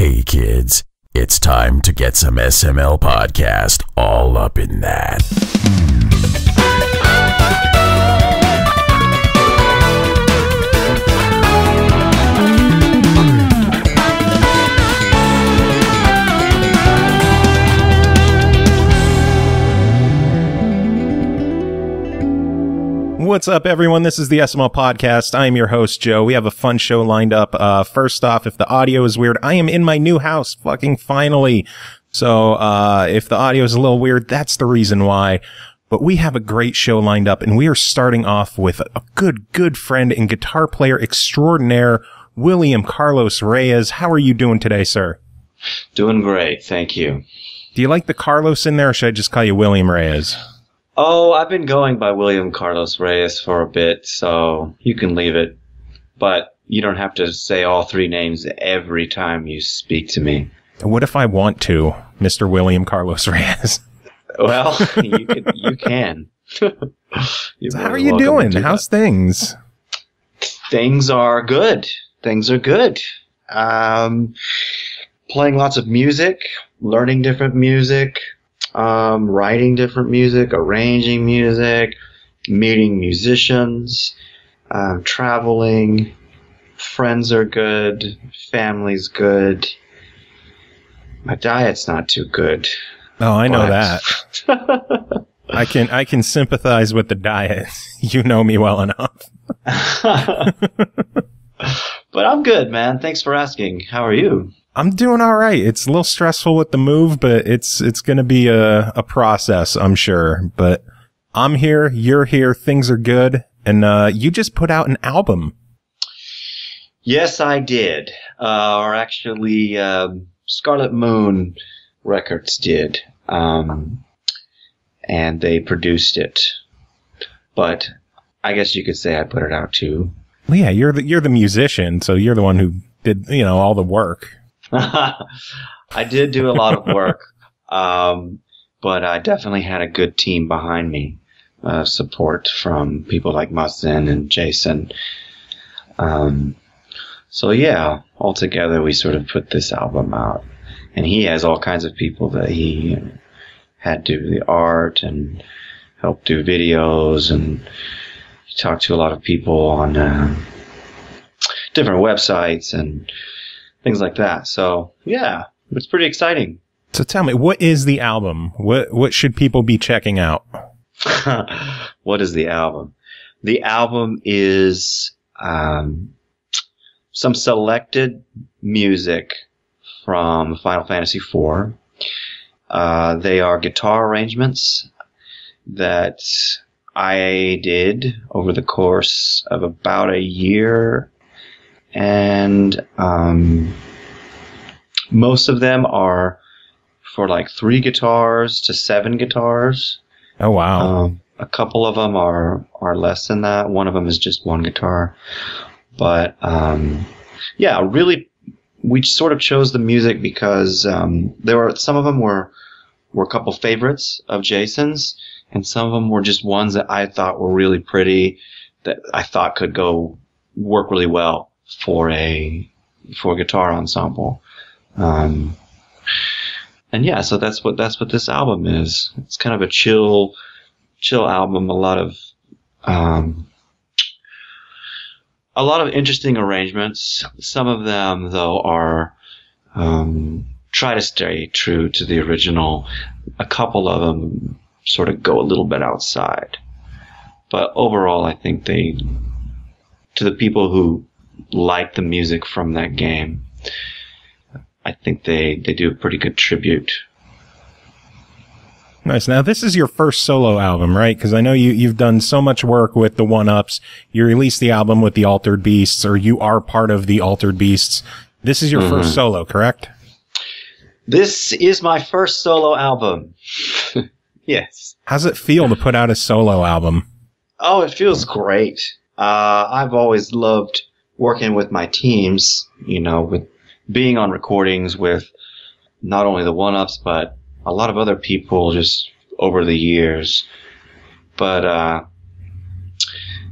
Hey kids, it's time to get some SML podcast all up in that. What's up, everyone? This is the SML Podcast. I am your host, Joe. We have a fun show lined up. First off, if the audio is weird, I am in my new house, fucking finally. So, if the audio is a little weird, that's the reason why. But we have a great show lined up, and we are starting off with a good friend and guitar player extraordinaire, William Carlos Reyes. How are you doing today, sir? Doing great, thank you. Do you like the Carlos in there, or should I just call you William Reyes? Oh, I've been going by William Carlos Reyes for a bit, so you can leave it. But you don't have to say all three names every time you speak to me. What if I want to, Mr. William Carlos Reyes? Well, you can. So how are you doing? How's things? Things are good. Things are good. Playing lots of music, learning different music. Writing different music, arranging music, meeting musicians, traveling, friends are good, family's good. My diet's not too good. Oh, I know that. I can sympathize with the diet. You know me well enough. But I'm good, man. Thanks for asking. How are you? I'm doing all right. It's a little stressful with the move, but it's going to be a process, I'm sure. But I'm here, you're here, things are good, and you just put out an album. Yes, I did. Or actually, Scarlet Moon Records did, and they produced it. But I guess you could say I put it out too. Well, yeah, you're the musician, so you're the one who did all the work. I did do a lot of work, but I definitely had a good team behind me, support from people like Musin and Jason. So yeah, altogether we sort of put this album out, and he has all kinds of people that he had do the art and help do videos, and he talked to a lot of people on different websites and things like that. So yeah, it's pretty exciting. So tell me, what is the album? What should people be checking out? What is the album? The album is some selected music from Final Fantasy IV. They are guitar arrangements that I did over the course of about a year. And most of them are for like 3 guitars to 7 guitars. Oh, wow. A couple of them are less than that. One of them is just 1 guitar. But yeah, really, we sort of chose the music because some of them were a couple favorites of Jason's, and some of them were just ones that I thought were really pretty, that I thought could work really well for a guitar ensemble. And yeah, so that's what this album is. It's kind of a chill album, a lot of interesting arrangements. Some of them though are try to stay true to the original. A couple of them sort of go a little bit outside. But overall, I think to the people who like the music from that game, I think they do a pretty good tribute. Nice. Now, this is your first solo album, right? Because I know you've done so much work with the OneUps. You released the album with the Altered Beasts, or you are part of the Altered Beasts. This is your first solo, correct? This is my first solo album. Yes. How's it feel to put out a solo album? Oh, it feels great. I've always loved working with my teams, with being on recordings with not only the OneUps, but a lot of other people just over the years. But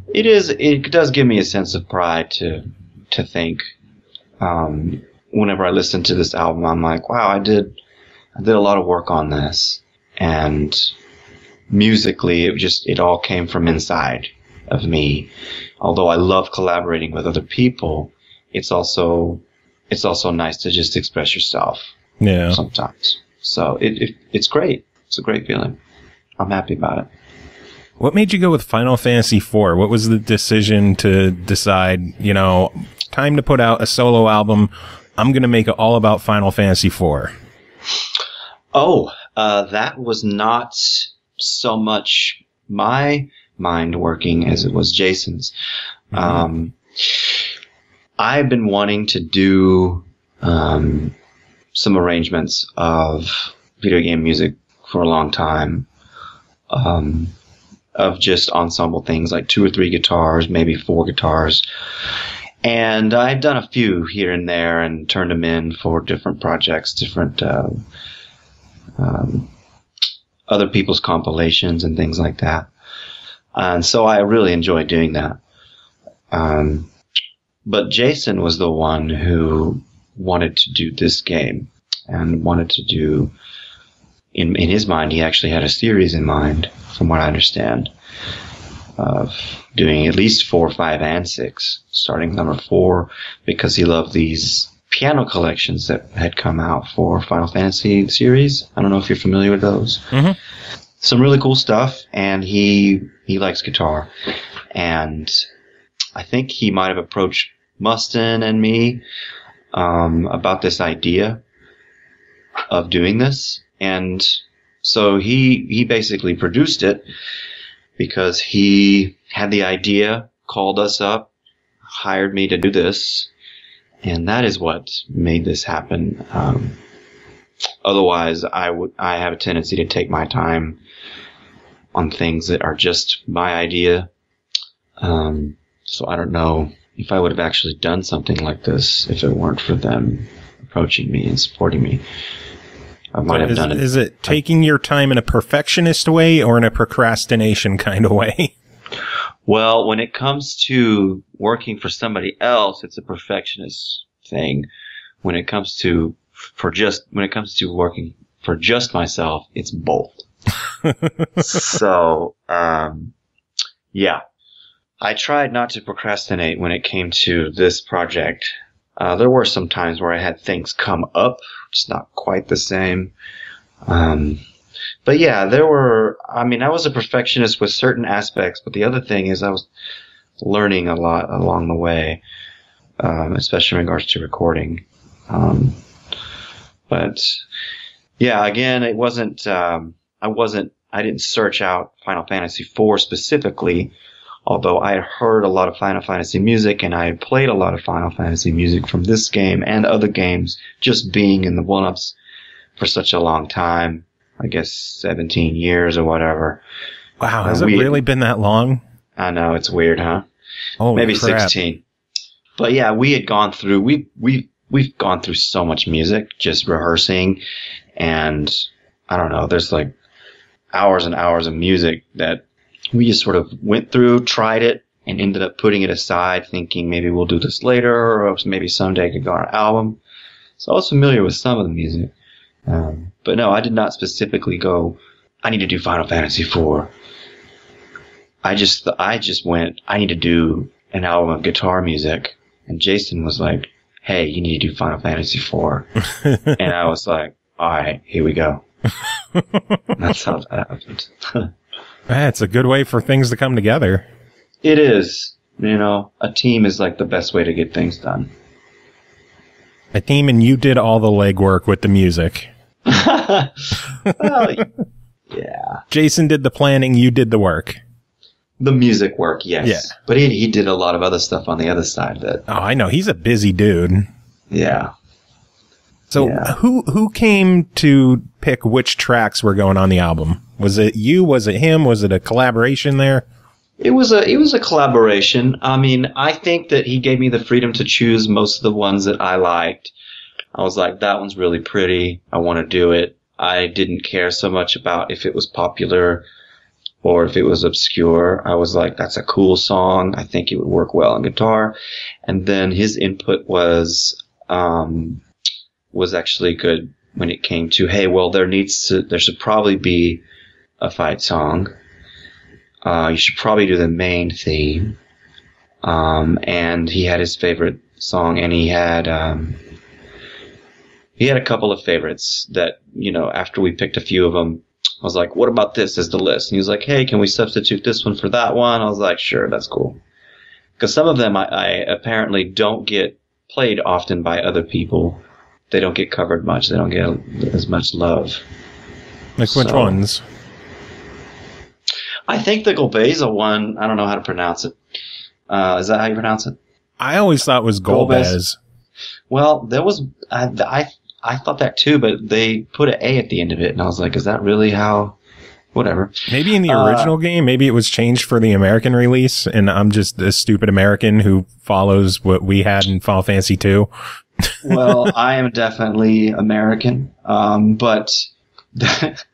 it does give me a sense of pride to think whenever I listen to this album, I'm like, wow, I did a lot of work on this. And musically, it all came from inside of me. Although I love collaborating with other people, it's also nice to just express yourself. Yeah. Sometimes. So it's great. It's a great feeling. I'm happy about it. What made you go with Final Fantasy IV? What was the decision to decide, time to put out a solo album? I'm going to make it all about Final Fantasy IV. Oh, that was not so much my mind working as it was Jason's. Mm-hmm. I've been wanting to do some arrangements of video game music for a long time, of just ensemble things like 2 or 3 guitars, maybe 4 guitars. And I've done a few here and there and turned them in for different projects, different other people's compilations and things like that. And so I really enjoy doing that. But Jason was the one who wanted to do this game and wanted to do, in his mind, he actually had a series in mind, from what I understand, of doing at least 4, 5, and 6, starting number 4, because he loved these piano collections that had come out for Final Fantasy series. I don't know if you're familiar with those. Mm-hmm. Some really cool stuff, and he likes guitar. And I think he might have approached Mustin and me about this idea of doing this. And so he basically produced it because he had the idea, called us up, hired me to do this, and that is what made this happen. Otherwise, I have a tendency to take my time on things that are just my idea. So I don't know if I would have actually done something like this if it weren't for them approaching me and supporting me. I might have done it. Is it taking your time in a perfectionist way or in a procrastination kind of way? Well, when it comes to working for somebody else, it's a perfectionist thing. When it comes to working for just myself, it's both. So, yeah. I tried not to procrastinate when it came to this project. There were some times where I had things come up, just not quite the same. But yeah, I was a perfectionist with certain aspects, but the other thing is I was learning a lot along the way, especially in regards to recording. But yeah, again, it wasn't, I didn't search out Final Fantasy IV specifically, although I had heard a lot of Final Fantasy music and I had played a lot of Final Fantasy music from this game and other games, just being in the OneUps for such a long time. I guess 17 years or whatever. Wow, has it really been that long? I know, it's weird, huh? Holy Maybe crap. 16. But yeah, we had gone through, we've gone through so much music, just rehearsing, and I don't know, there's like hours and hours of music that we just sort of went through, tried it, and ended up putting it aside, thinking maybe we'll do this later, or maybe someday it could go on our album. So I was familiar with some of the music. But no, I did not specifically go, I need to do Final Fantasy IV. I just went, I need to do an album of guitar music. And Jason was like, hey, you need to do Final Fantasy IV. And I was like, all right, here we go. That's how that happened. It's a good way for things to come together. It is. A team is like the best way to get things done. A team, and you did all the legwork with the music. Well, yeah. Jason did the planning, you did the work. The music work, yes. Yeah. But he did a lot of other stuff on the other side that. Oh, I know. He's a busy dude. Yeah. So who came to pick which tracks were going on the album? Was it you? Was it him? Was it a collaboration there? It was a collaboration. I mean, I think that he gave me the freedom to choose most of the ones that I liked. I was like, that one's really pretty. I want to do it. I didn't care so much about if it was popular or if it was obscure. I was like, that's a cool song. I think it would work well on guitar. And then his input was, was actually good when it came to, hey, well, there should probably be a fight song. You should probably do the main theme. And he had his favorite song, and he had a couple of favorites that, after we picked a few of them, I was like, what about this as the list? And he was like, hey, can we substitute this one for that one? I was like, sure, that's cool. Because some of them I apparently don't get played often by other people. They don't get covered much. They don't get as much love. Like which ones? I think the Golbeza one, I don't know how to pronounce it. Is that how you pronounce it? I always thought it was Golbez. Well, there was, I thought that too, but they put an A at the end of it, and I was like, is that really how? Whatever. Maybe in the original game, maybe it was changed for the American release, and I'm just a stupid American who follows what we had in Final Fantasy 2. Well, I am definitely American, but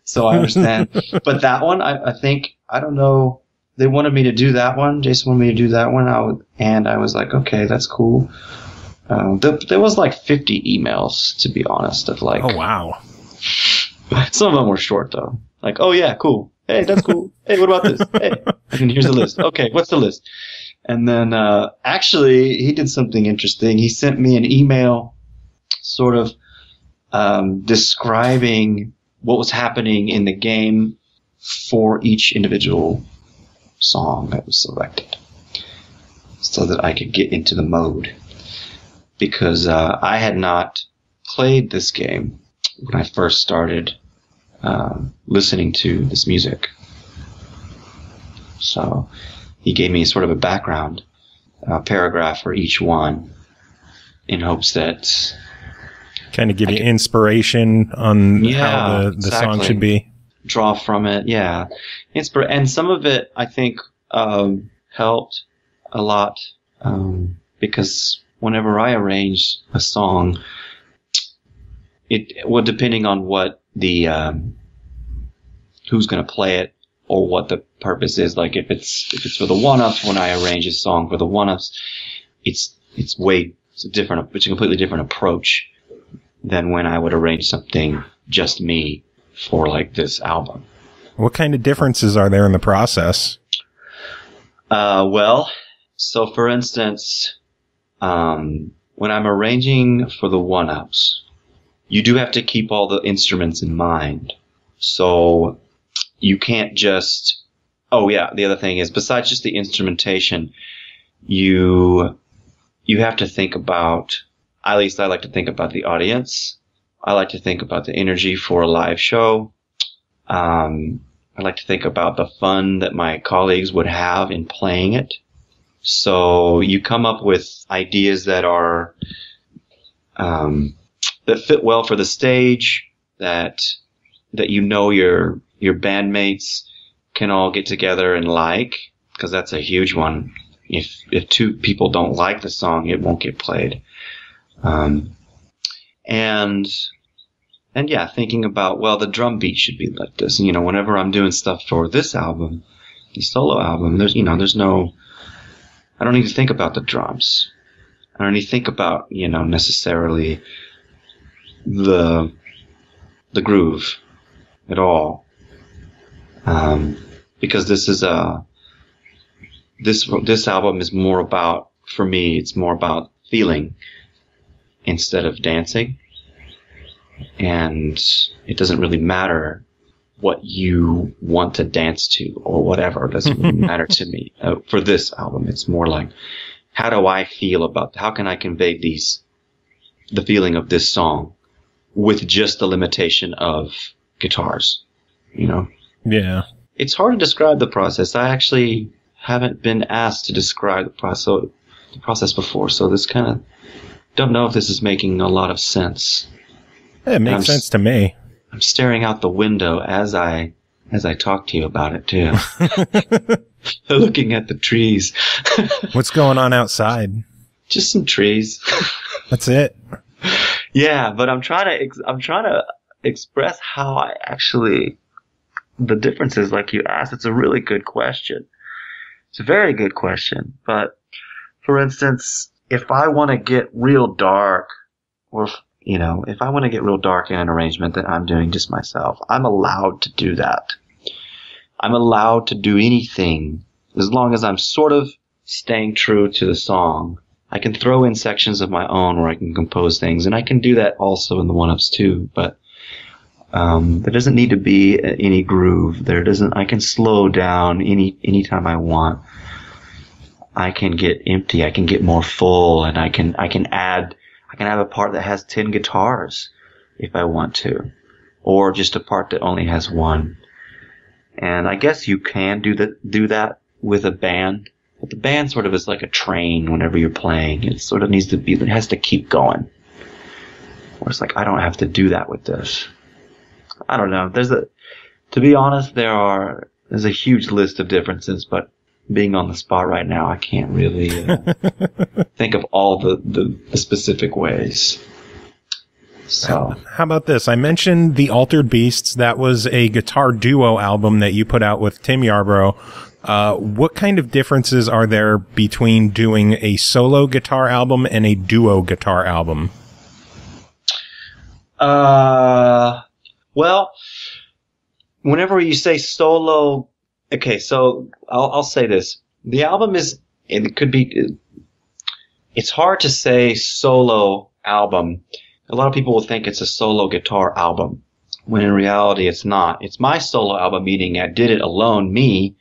so I understand. But that one, I think, I don't know, they wanted me to do that one. Jason wanted me to do that one, and I was like, okay, that's cool. There was like 50 emails, to be honest, of like... Oh, wow. Some of them were short, though. Like, oh, yeah, cool. Hey, that's cool. Hey, what about this? Hey, and here's the list. Okay, what's the list? And then, actually, he did something interesting. He sent me an email sort of describing what was happening in the game for each individual song that was selected so that I could get into the mode. Because I had not played this game when I first started listening to this music. So he gave me sort of a background paragraph for each one in hopes that... Kind of give you inspiration on how the song should be. Draw from it, yeah. And some of it, I think, helped a lot because whenever I arrange a song, depending on what the who's going to play it or what the purpose is, like if it's for the OneUps, when I arrange a song for the OneUps, it's a completely different approach than when I would arrange something just me for like this album. What kind of differences are there in the process? Well, so for instance, when I'm arranging for the OneUps, you do have to keep all the instruments in mind. So you can't just... Oh, yeah, the other thing is, besides just the instrumentation, you have to think about... At least I like to think about the audience. I like to think about the energy for a live show. I like to think about the fun that my colleagues would have in playing it. So you come up with ideas that are... that fit well for the stage, that your bandmates can all get together and like, because that's a huge one. If two people don't like the song, it won't get played. And yeah, thinking about, well, the drum beat should be like this. And, whenever I'm doing stuff for this album, the solo album, there's no, I don't need to think about the drums. I don't need to think about, necessarily the groove at all. Because this is this album is more about, for me, it's more about feeling instead of dancing. And it doesn't really matter what you want to dance to or whatever. It doesn't really matter to me. For this album, it's more like, how do I feel about, how can I convey the feeling of this song with just the limitation of guitars, Yeah. It's hard to describe the process. I actually haven't been asked to describe the process before, so this kind of, don't know if this is making a lot of sense. It makes sense to me. I'm staring out the window as I talk to you about it too. Looking at the trees. What's going on outside? Just some trees. That's it. Yeah, but I'm trying to express how I actually, the differences like you asked. It's a really good question. It's a very good question. But for instance, if I want to get real dark or if I want to get real dark in an arrangement that I'm doing just myself, I'm allowed to do that. I'm allowed to do anything as long as I'm sort of staying true to the song. I can throw in sections of my own where I can compose things, and I can do that also in the OneUps too, but there doesn't need to be any groove. I can slow down anytime I want. I can get empty, I can get more full, and I can have a part that has 10 guitars if I want to, or just a part that only has one. And I guess you can do that with a band, but the band sort of is like a train whenever you're playing. It sort of it has to keep going. Or it's like, I don't have to do that with this. I don't know. To be honest, there's a huge list of differences, but being on the spot right now, I can't really think of all the specific ways. So, how about this? I mentioned the Altered Beasts. That was a guitar duo album that you put out with Tim Yarbrough. What kind of differences are there between doing a solo guitar album and a duo guitar album? Well, whenever you say solo, okay, so I'll say this. The album it's hard to say solo album. A lot of people will think it's a solo guitar album, when in reality it's not. It's my solo album, meaning I did it alone, me,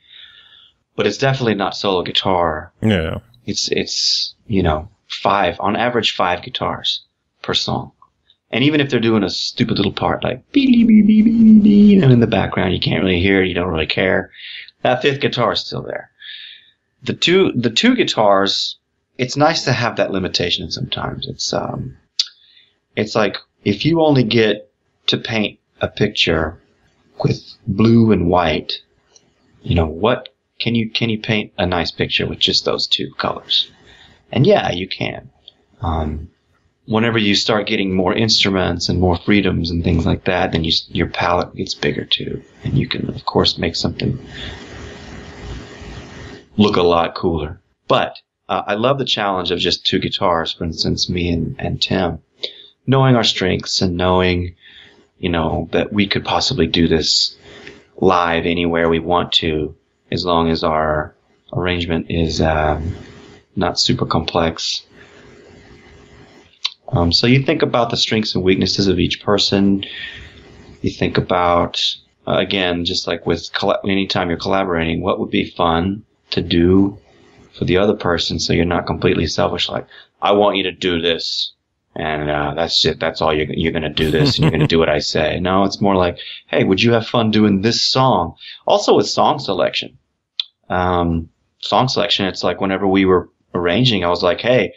but it's definitely not solo guitar. Yeah. It's on average 5 guitars per song. And even if they're doing a stupid little part like beep, beep, beep, beep, beep, beep, and in the background you can't really hear it, you don't really care, that 5th guitar is still there. The two guitars, it's nice to have that limitation sometimes. It's like if you only get to paint a picture with blue and white, what can you paint a nice picture with just those 2 colors? And yeah, you can. Whenever you start getting more instruments and more freedoms and things like that, then your palette gets bigger too, and you can of course make something look a lot cooler. But I love the challenge of just 2 guitars, for instance, me and Tim, knowing our strengths and knowing, that we could possibly do this live anywhere we want to, as long as our arrangement is not super complex. So you think about the strengths and weaknesses of each person. You think about, again, just like with anytime you're collaborating, what would be fun to do for the other person, so you're not completely selfish, like, I want you to do this, and that's it, that's all you're going to do this, and you're going to do what I say. No, it's more like, hey, would you have fun doing this song? Also with song selection. It's like whenever we were arranging, I was like, hey,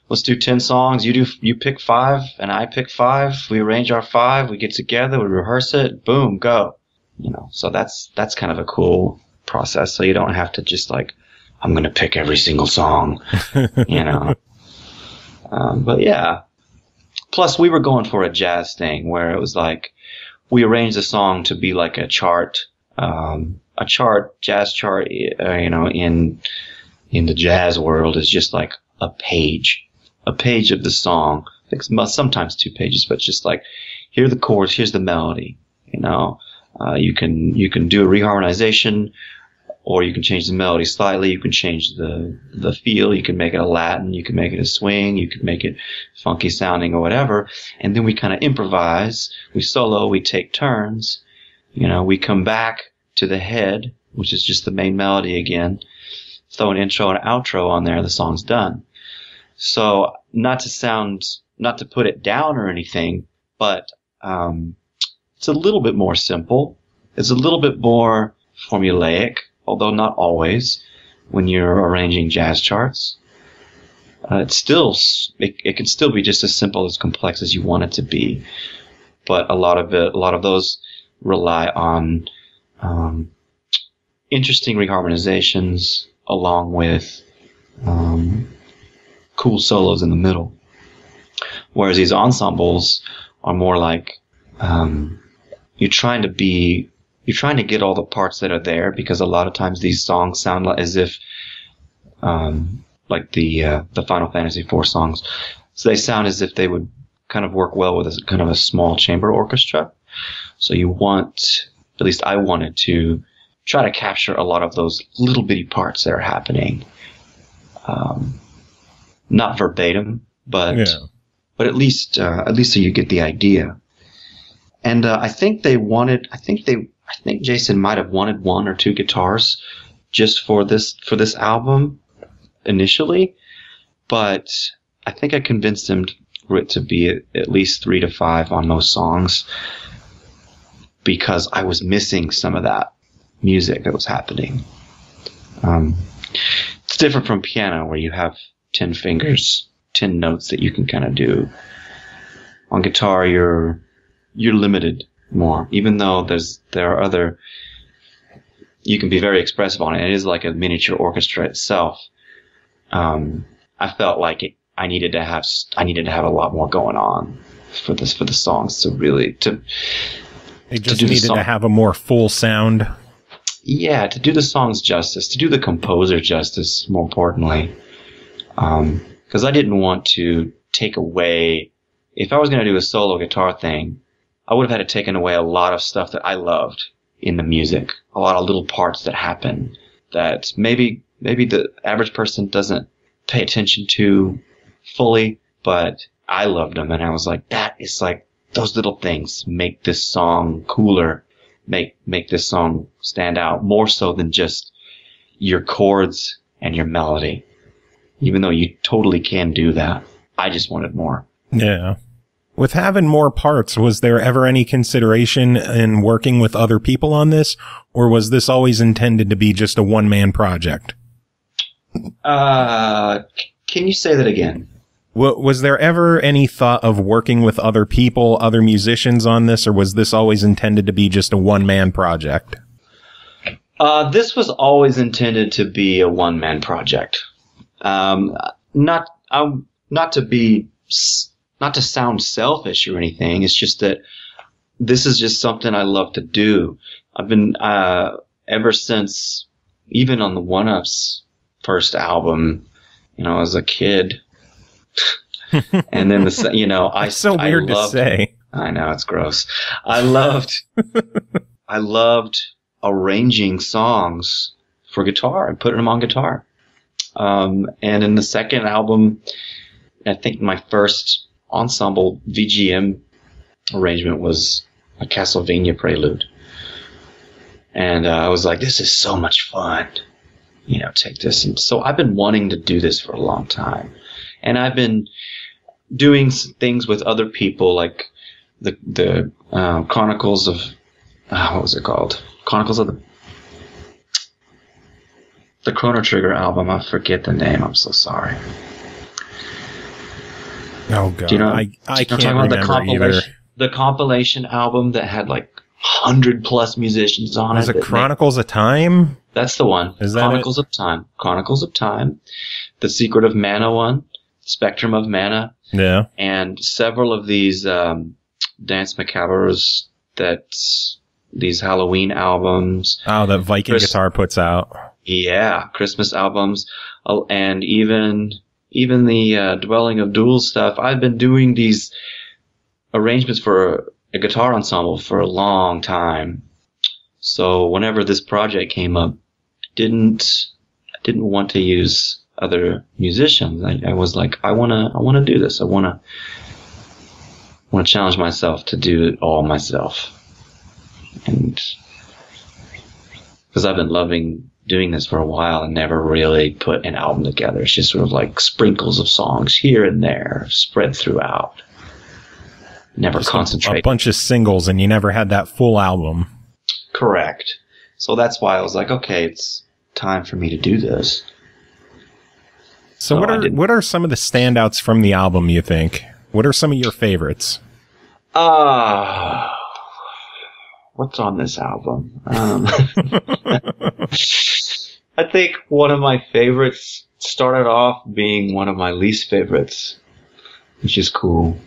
let's do 10 songs. You pick 5 and I pick 5. We arrange our 5. We get together. We rehearse it. Boom, go. So that's kind of a cool process. So you don't have to just like, I'm going to pick every single song, But yeah. Plus we were going for a jazz thing where it was like, we arranged the song to be like a chart, jazz chart, in the jazz world is just like a page of the song. Sometimes 2 pages, but just like, here are the chords, here's the melody. You can do a reharmonization, or you can change the melody slightly. You can change the feel. You can make it a Latin. You can make it a swing. You can make it funky sounding or whatever. And then we kind of improvise. We solo. We take turns. We come back to the head, which is just the main melody again. Throw an intro and outro on there. The song's done. So not to put it down or anything, but it's a little bit more simple. It's a little bit more formulaic, although not always, when you're arranging jazz charts. It can still be just as simple as complex as you want it to be, but a lot of those rely on interesting reharmonizations along with cool solos in the middle. Whereas these ensembles are more like you're trying to get all the parts that are there, because a lot of times these songs sound as if like the Final Fantasy IV songs, so they sound as if they would kind of work well with a kind of a small chamber orchestra. So you want, at least I wanted to try to capture a lot of those little bitty parts that are happening. Not verbatim, but at least so you get the idea. And I think Jason might have wanted 1 or 2 guitars just for this album initially, but I think I convinced him for it to be at least 3 to 5 on most songs, because I was missing some of that music that was happening. It's different from piano, where you have 10 fingers, 10 notes that you can kind of do. On guitar, you're limited more, even though there are other. You can be very expressive on it. It is like a miniature orchestra itself. I felt like I needed to have a lot more going on for the songs to really They just needed to have a more full sound. Yeah, to do the songs justice, to do the composer justice, more importantly. Because I didn't want to take away. If I was going to do a solo guitar thing, I would have had to taken away a lot of stuff that I loved in the music. A lot of little parts that happen that maybe the average person doesn't pay attention to fully, but I loved them. And I was like, that is like, those little things make this song cooler, make this song stand out more so than just your chords and your melody. Even though you totally can do that. I just wanted more. Yeah. With having more parts, was there ever any consideration in working with other people on this, or was this always intended to be just a one-man project? Can you say that again? Was there ever any thought of working with other people, other musicians on this, or was this always intended to be just a one-man project? This was always intended to be a one-man project. Not to sound selfish or anything. It's just that this is just something I love to do. I've been, ever since, even on the OneUps first album, as a kid. And then it's so weird to say. I know, it's gross. I loved arranging songs for guitar and putting them on guitar. And in the second album, I think my first ensemble VGM arrangement was a Castlevania prelude. And I was like, this is so much fun. Take this. And so I've been wanting to do this for a long time. And I've been doing things with other people, like the Chronicles of, what was it called? Chronicles of the Chrono Trigger album. I forget the name. I'm so sorry. Oh God, do you know, I can't remember either. The compilation album that had like 100+ musicians on Was it. it Chronicles of Time? That's the one. Is that Chronicles of Time. Chronicles of Time. The Secret of Mana one. Spectrum of Mana. Yeah. And several of these Dance Macabres, these Halloween albums. Oh, that Viking guitar puts out. Yeah, Christmas albums. And even the Dwelling of Doom stuff. I've been doing these arrangements for a guitar ensemble for a long time. So whenever this project came up, I didn't want to use other musicians. I was like, I want to do this. I want to challenge myself to do it all myself. And because I've been loving doing this for a while and never really put an album together. It's just sort of like sprinkles of songs here and there spread throughout. Never just concentrate. A bunch of singles, and you never had that full album. Correct. So that's why I was like, okay, it's time for me to do this. So what are some of the standouts from the album, you think? What are some of your favorites? What's on this album? I think one of my favorites started off being one of my least favorites, which is cool.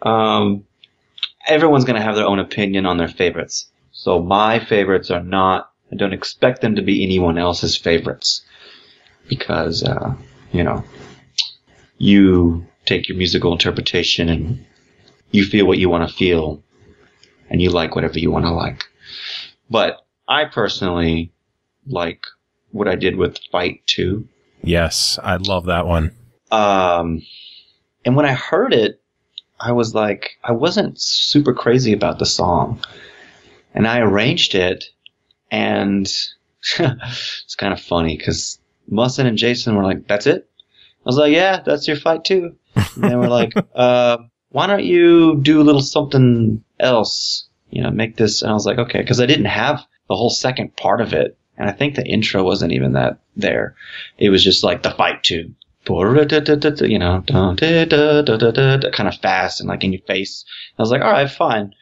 Everyone's going to have their own opinion on their favorites. So my favorites are not, I don't expect them to be anyone else's favorites. Because, you take your musical interpretation and you feel what you want to feel and you like whatever you want to like. But I personally like what I did with Fight 2. Yes, I love that one. And when I heard it, I was like, I wasn't super crazy about the song. And I arranged it, and it's kind of funny because Musson and Jason were like, that's it? I was like, yeah, that's your Fight 2. And they were like, why don't you do a little something else? You know, make this. And I was like, okay, because I didn't have the whole second part of it. And I think the intro wasn't even that there. It was just like the Fight 2. You know, kind of fast and like in your face. I was like, all right, fine.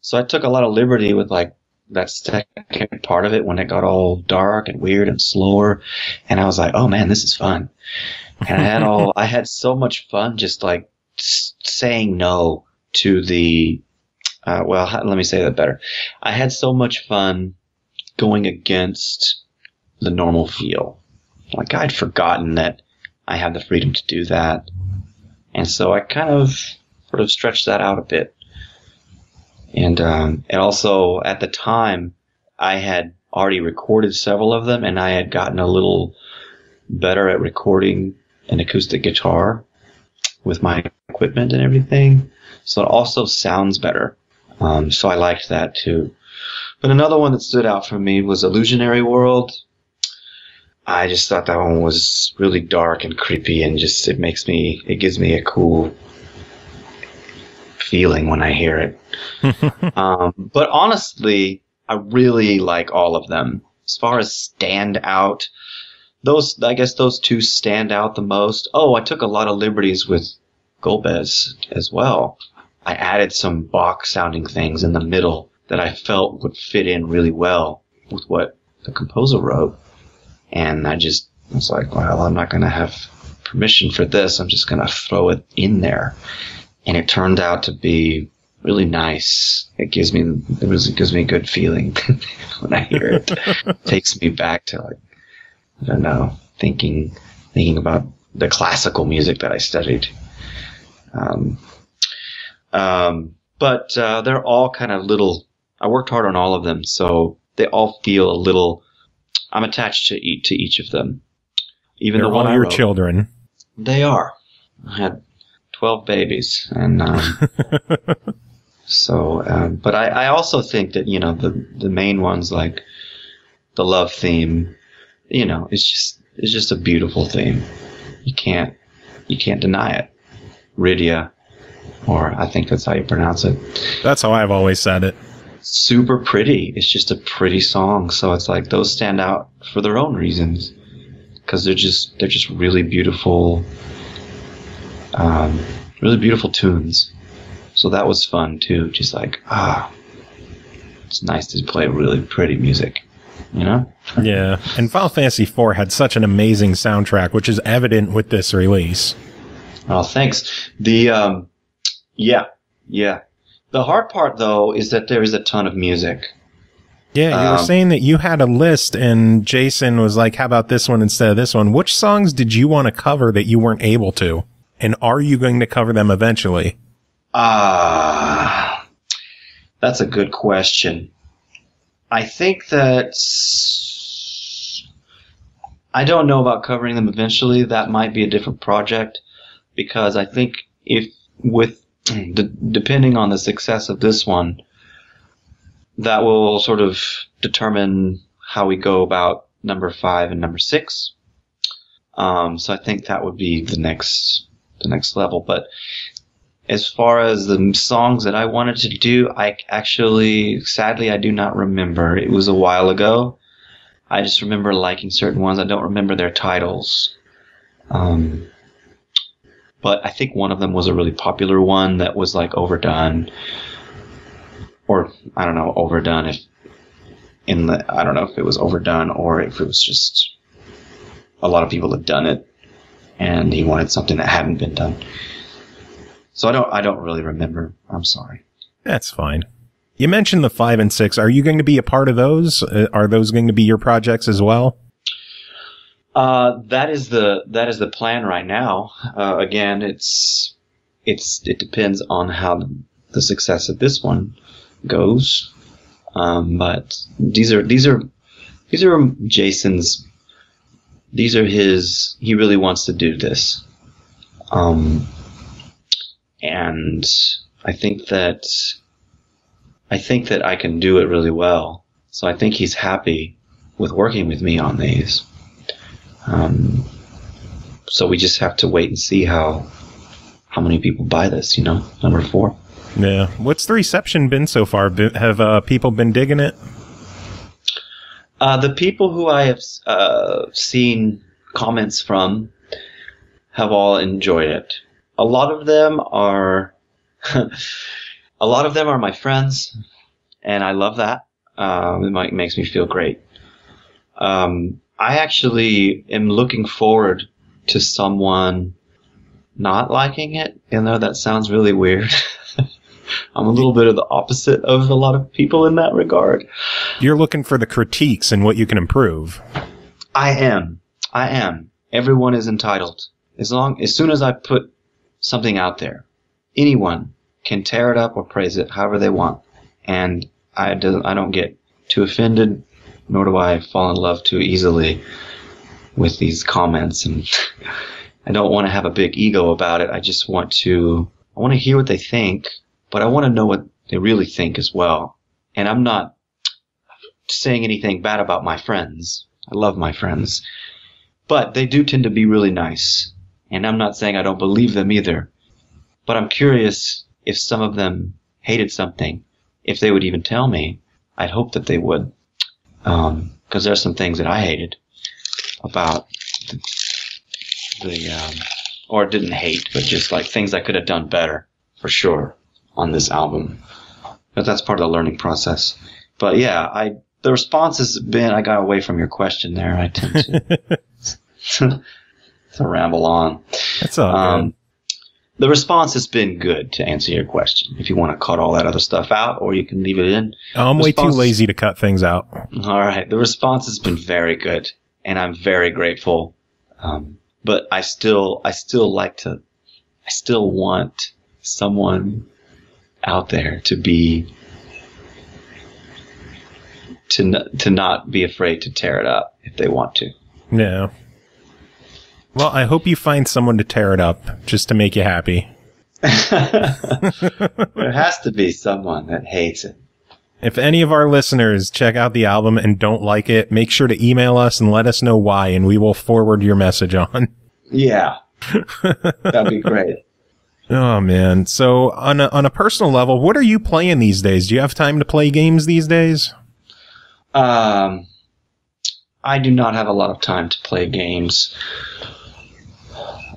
So I took a lot of liberty with like that second part of it when it got all dark and weird and slower. And I was like, oh man, this is fun. And I had so much fun just like saying no to the, let me say that better. I had so much fun going against the normal feel. Like I'd forgotten that I have the freedom to do that. And so I kind of sort of stretched that out a bit. And also at the time I had already recorded several of them and I had gotten a little better at recording an acoustic guitar with my equipment and everything. So it also sounds better. So I liked that too. But another one that stood out for me was Illusionary World. I just thought that one was really dark and creepy and just it gives me a cool feeling when I hear it. But honestly, I really like all of them. As far as stand out, I guess those two stand out the most. Oh, I took a lot of liberties with Golbez as well. I added some Bach sounding things in the middle that I felt would fit in really well with what the composer wrote. And I was like, well, I'm not going to have permission for this. I'm just going to throw it in there. And it turned out to be really nice. It gives me a good feeling when I hear it. It takes me back to like, I don't know, thinking about the classical music that I studied. But they're all kind of little, I worked hard on all of them. So they all feel a little, I'm attached to each of them. Even They're the one all I your wrote, children. They are. I had 12 babies, and so. But I also think that the main ones like the love theme, it's just a beautiful theme. You can't deny it. Rydia, or I think that's how you pronounce it. That's how I've always said it. Super pretty. It's just a pretty song. So it's like those stand out for their own reasons because they're just really beautiful, really beautiful tunes. So that was fun too. Just like it's nice to play really pretty music, Yeah, and Final Fantasy IV had such an amazing soundtrack, which is evident with this release. Oh, thanks. Yeah. The hard part, though, is that there is a ton of music. Yeah, you were saying that you had a list, and Jason was like, how about this one instead of this one? Which songs did you want to cover that you weren't able to? And are you going to cover them eventually? That's a good question. I think that I don't know about covering them eventually. That might be a different project because I think depending on the success of this one, that will sort of determine how we go about number 5 and number 6. So I think that would be the next level. But as far as the songs that I wanted to do, sadly, I do not remember. It was a while ago. I just remember liking certain ones. I don't remember their titles. But I think one of them was a really popular one that was like overdone. Or, I don't know, overdone I don't know if it was overdone or if it was just a lot of people had done it and he wanted something that hadn't been done. So I don't really remember. I'm sorry. That's fine. You mentioned the 5 and 6. Are you going to be a part of those? Are those going to be your projects as well? That is the plan right now. Again, it's it depends on how the success of this one goes. But these are Jason's. These are his. He really wants to do this, and I think that I can do it really well. So I think he's happy with working with me on these. So we just have to wait and see how many people buy this. Number 4. Yeah. What's the reception been so far? Have people been digging it? The people who I have seen comments from have all enjoyed it. A lot of them are my friends, and I love that. It makes me feel great. I actually am looking forward to someone not liking it. That sounds really weird. I'm a little bit of the opposite of a lot of people in that regard. You're looking for the critiques and what you can improve. I am. Everyone is entitled. As soon as I put something out there, anyone can tear it up or praise it however they want. And I don't get too offended, nor do I fall in love too easily with these comments. And I don't want to have a big ego about it. I want to hear what they think, but I want to know what they really think as well. And I'm not saying anything bad about my friends. I love my friends. But they do tend to be really nice. And I'm not saying I don't believe them either. But I'm curious if some of them hated something, if they would even tell me. I'd hope that they would. Because there's some things that I hated about or didn't hate, but just like things I could have done better, for sure, on this album. But that's part of the learning process. But yeah, the response has been, I got away from your question there. I tend to ramble on. That's all good. The response has been good, to answer your question. If you want to cut all that other stuff out, or you can leave it in. I'm way too lazy to cut things out. All right. The response has been very good, and I'm very grateful. But I still want someone out there to not be afraid to tear it up if they want to. Yeah. Well, I hope you find someone to tear it up just to make you happy. There has to be someone that hates it. If any of our listeners check out the album and don't like it, make sure to email us and let us know why, and we will forward your message on. Yeah. That'd be great. Oh, man. So on a personal level, what are you playing these days? Do you have time to play games these days? I do not have a lot of time to play games,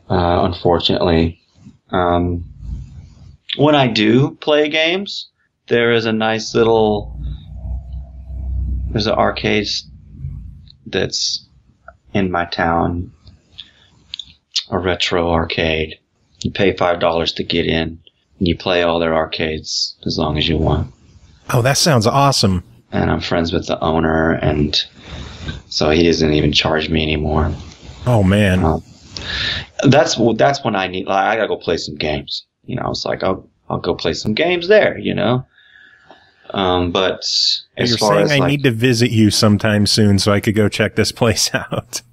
unfortunately. When I do play games, there's an arcade that's in my town, a retro arcade. You pay $5 to get in, and you play all their arcades as long as you want. Oh, that sounds awesome. And I'm friends with the owner, and so he doesn't even charge me anymore. Oh, man. That's when I need, I gotta go play some games. It's like, I'll go play some games there, But as You're far saying as I need to visit you sometime soon so I could go check this place out.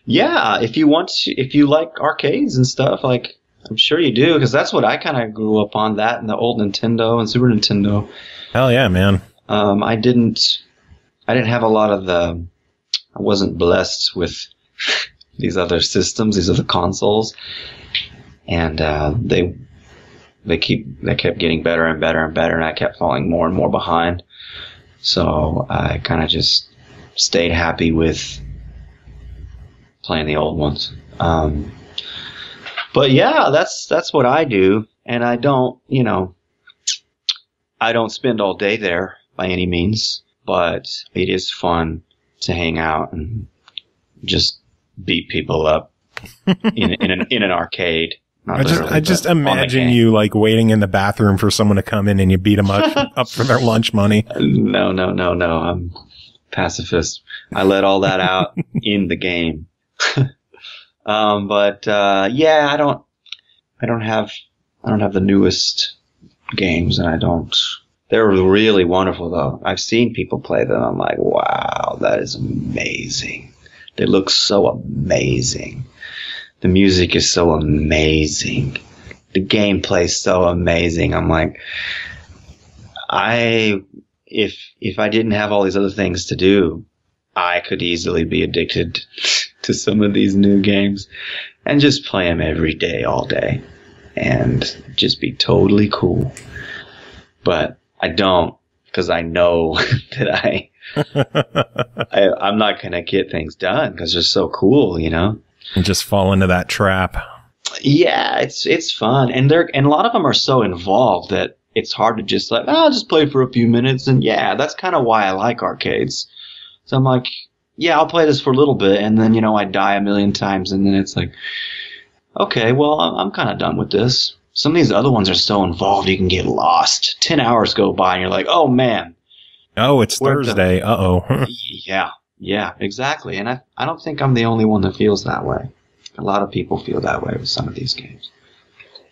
Yeah, if you like arcades and stuff, like, I'm sure you do, because that's what I kind of grew up on, that and the old Nintendo and Super Nintendo. Hell yeah, man. I didn't have a lot of I wasn't blessed with these other systems, these other consoles, and they kept getting better and better and better, and I kept falling more and more behind. So I kind of just stayed happy with playing the old ones. But yeah, that's what I do, and I don't spend all day there by any means, but it is fun to hang out and just beat people up in an arcade. I just imagine you like waiting in the bathroom for someone to come in and you beat them up for their lunch money. No. I'm pacifist. I let all that out in the game. But yeah, I don't have the newest games, and I don't. They're really wonderful, though. I've seen people play them. I'm like, wow, that is amazing. They look so amazing. The music is so amazing. The gameplay is so amazing. I'm like, if I didn't have all these other things to do, I could easily be addicted to some of these new games and just play them every day, all day, and just be totally cool. But I don't, because I know that I'm not going to get things done because they're so cool, you know? And just fall into that trap. Yeah, it's fun. And a lot of them are so involved that it's hard to just like, I'll just play for a few minutes. And yeah, that's kind of why I like arcades. So I'm like, yeah, I'll play this for a little bit. And then, you know, I die a million times. And then it's like, okay, well, I'm kind of done with this. Some of these other ones are so involved you can get lost. 10 hours go by and you're like, oh, man. Oh, it's Thursday. Uh-oh. Yeah, exactly. And I don't think I'm the only one that feels that way. A lot of people feel that way with some of these games.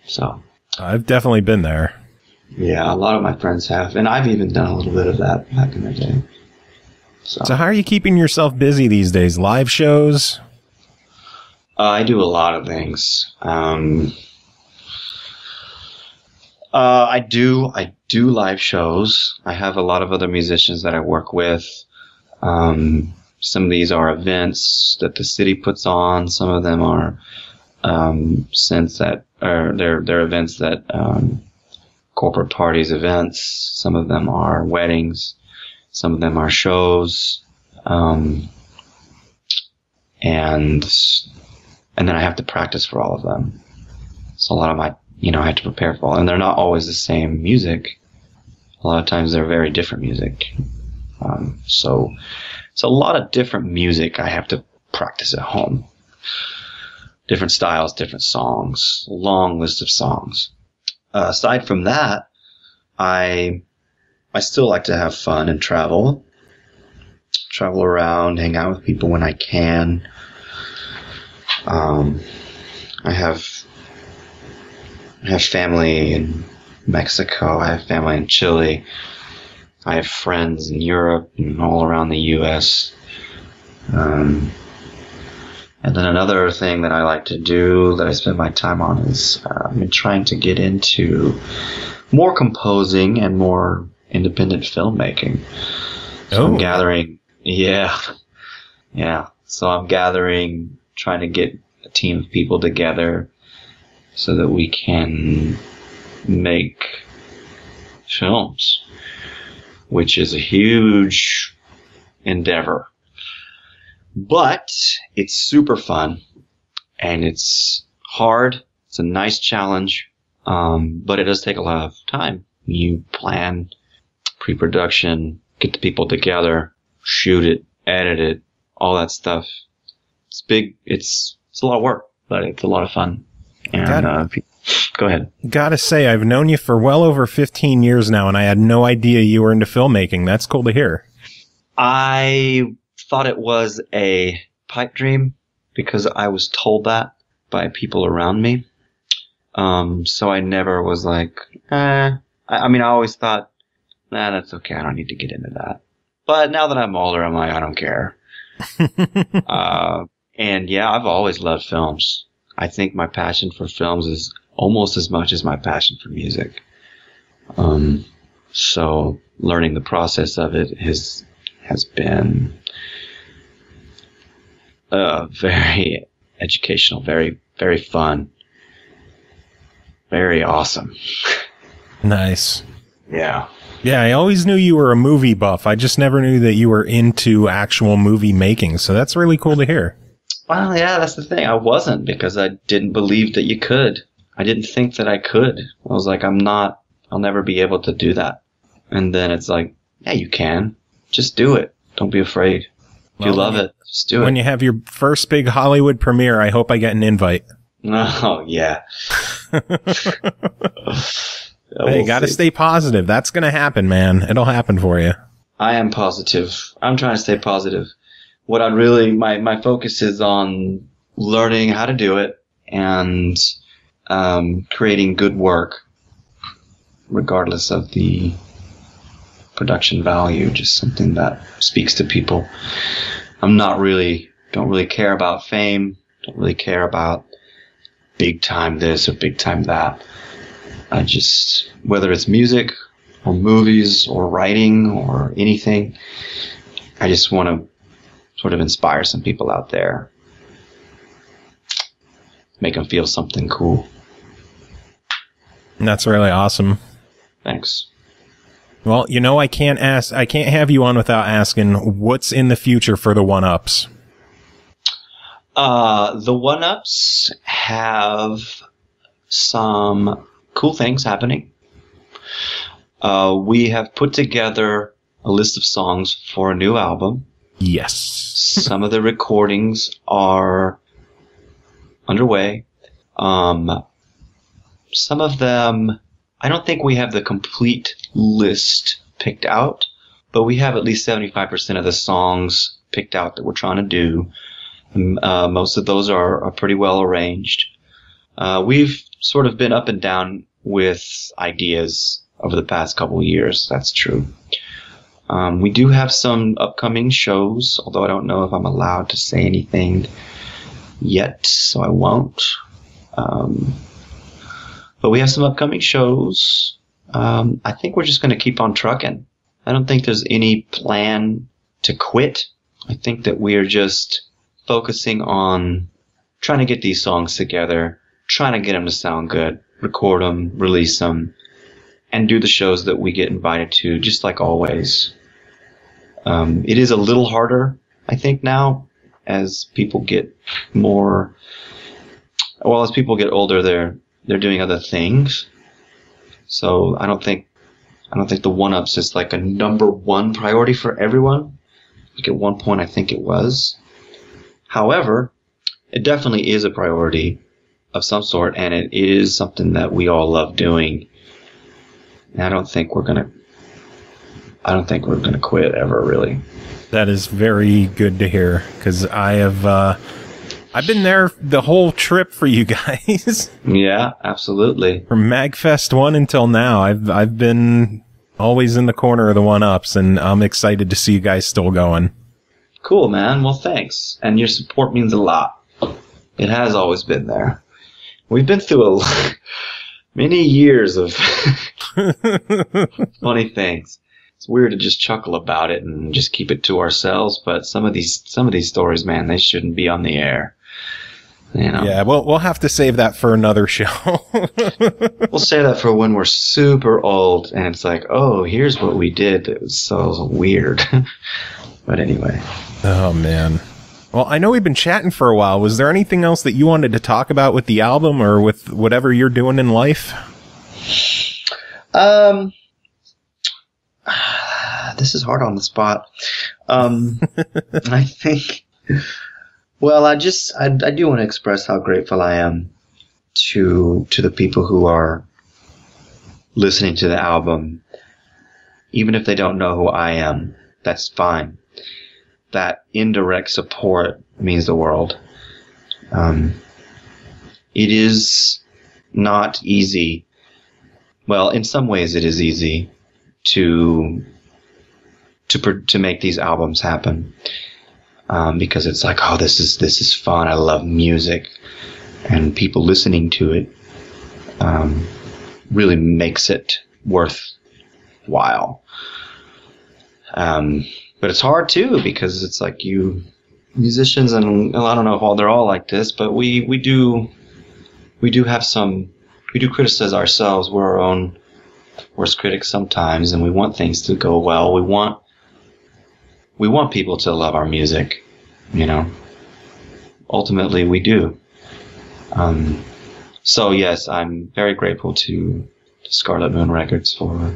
So I've definitely been there. Yeah, a lot of my friends have. And I've even done a little bit of that back in the day. So how are you keeping yourself busy these days? Live shows? I do a lot of things. I do live shows. I have a lot of other musicians that I work with. Some of these are events that the city puts on. Some of them are they're events that corporate parties events. Some of them are weddings. Some of them are shows. And then I have to practice for all of them. So a lot of my, I have to prepare for all, and they're not always the same music. A lot of times they're very different music. So it's a lot of different music I have to practice at home. Different styles, different songs, a long list of songs. Aside from that, I still like to have fun and travel around, hang out with people when I can. I have family in Mexico. I have family in Chile. I have friends in Europe and all around the U.S. And then another thing that I like to do that I spend my time on is I've been trying to get into more composing and more independent filmmaking. So I'm gathering, So I'm gathering, trying to get a team of people together so that we can make films, which is a huge endeavor. But it's super fun, and it's hard. It's a nice challenge, but it does take a lot of time. You plan pre-production, get the people together, shoot it, edit it, all that stuff. It's big. It's a lot of work, but it's a lot of fun. And go ahead. Gotta say, I've known you for well over 15 years now, and I had no idea you were into filmmaking. That's cool to hear. I thought it was a pipe dream because I was told that by people around me. So I never was like, I always thought, that's okay. I don't need to get into that. But now that I'm older, I'm like, I don't care. And yeah, I've always loved films. I think my passion for films is almost as much as my passion for music. So learning the process of it has been very educational, very, very fun, very awesome. Nice. Yeah. Yeah, I always knew you were a movie buff. I just never knew that you were into actual movie making. So that's really cool to hear. Well, yeah, that's the thing. I wasn't, because I didn't believe that you could. I didn't think that I could. I was like, I'll never be able to do that. And then it's like, yeah, you can. Just do it. Don't be afraid. If you love it, just do it. When you have your first big Hollywood premiere, I hope I get an invite. Oh, yeah. Hey, gotta stay positive. That's gonna happen, man. It'll happen for you. I am positive. I'm trying to stay positive. What I'd really, my focus is on learning how to do it and creating good work, regardless of the production value, just something that speaks to people. Don't really care about fame, don't really care about big time this or big time that. I just, whether it's music or movies or writing or anything, I just want to sort of inspire some people out there. Make them feel something cool. That's really awesome. Thanks. Well, I can't have you on without asking what's in the future for the OneUps. The OneUps have some cool things happening. We have put together a list of songs for a new album. Yes. Some of the recordings are underway. Some of them, I don't think we have the complete list picked out, but we have at least 75% of the songs picked out that we're trying to do. Most of those are pretty well arranged. We've sort of been up and down with ideas over the past couple of years. That's true. We do have some upcoming shows, although I don't know if I'm allowed to say anything yet, so I won't. But we have some upcoming shows. I think we're just going to keep on trucking. I don't think there's any plan to quit. I think that we are just focusing on trying to get these songs together, trying to get them to sound good, record them, release them, and do the shows that we get invited to, just like always. It is a little harder, I think, now, as people get more... Well, as people get older, they're doing other things. So I don't think the OneUps is like a number one priority for everyone. Like at one point, I think it was. However, it definitely is a priority of some sort, and it is something that we all love doing. And I don't think we're gonna quit ever, really. That is very good to hear, because I've been there the whole trip for you guys. Yeah, absolutely. From MagFest 1 until now, I've been always in the corner of the OneUps, and I'm excited to see you guys still going. Cool, man. Well, thanks. And your support means a lot. It has always been there. We've been through many years of funny things. It's weird to just chuckle about it and just keep it to ourselves, but some of these stories, man, they shouldn't be on the air. Yeah, we'll have to save that for another show. We'll save that for when we're super old and it's like, oh, here's what we did. It was so weird. But anyway. Oh, man. Well, I know we've been chatting for a while. Was there anything else that you wanted to talk about with the album or with whatever you're doing in life? This is hard on the spot. I think... Well, I do want to express how grateful I am to the people who are listening to the album. Even if they don't know who I am, that's fine. That indirect support means the world. It is not easy. Well, in some ways it is easy to make these albums happen. Because it's like, oh, this is fun. I love music, and people listening to it really makes it worthwhile. But it's hard too, because it's like you musicians, and I don't know if they're all like this, but we do criticize ourselves. We're our own worst critics sometimes, and we want things to go well. We want people to love our music, Ultimately, we do. So yes, I'm very grateful to Scarlet Moon Records for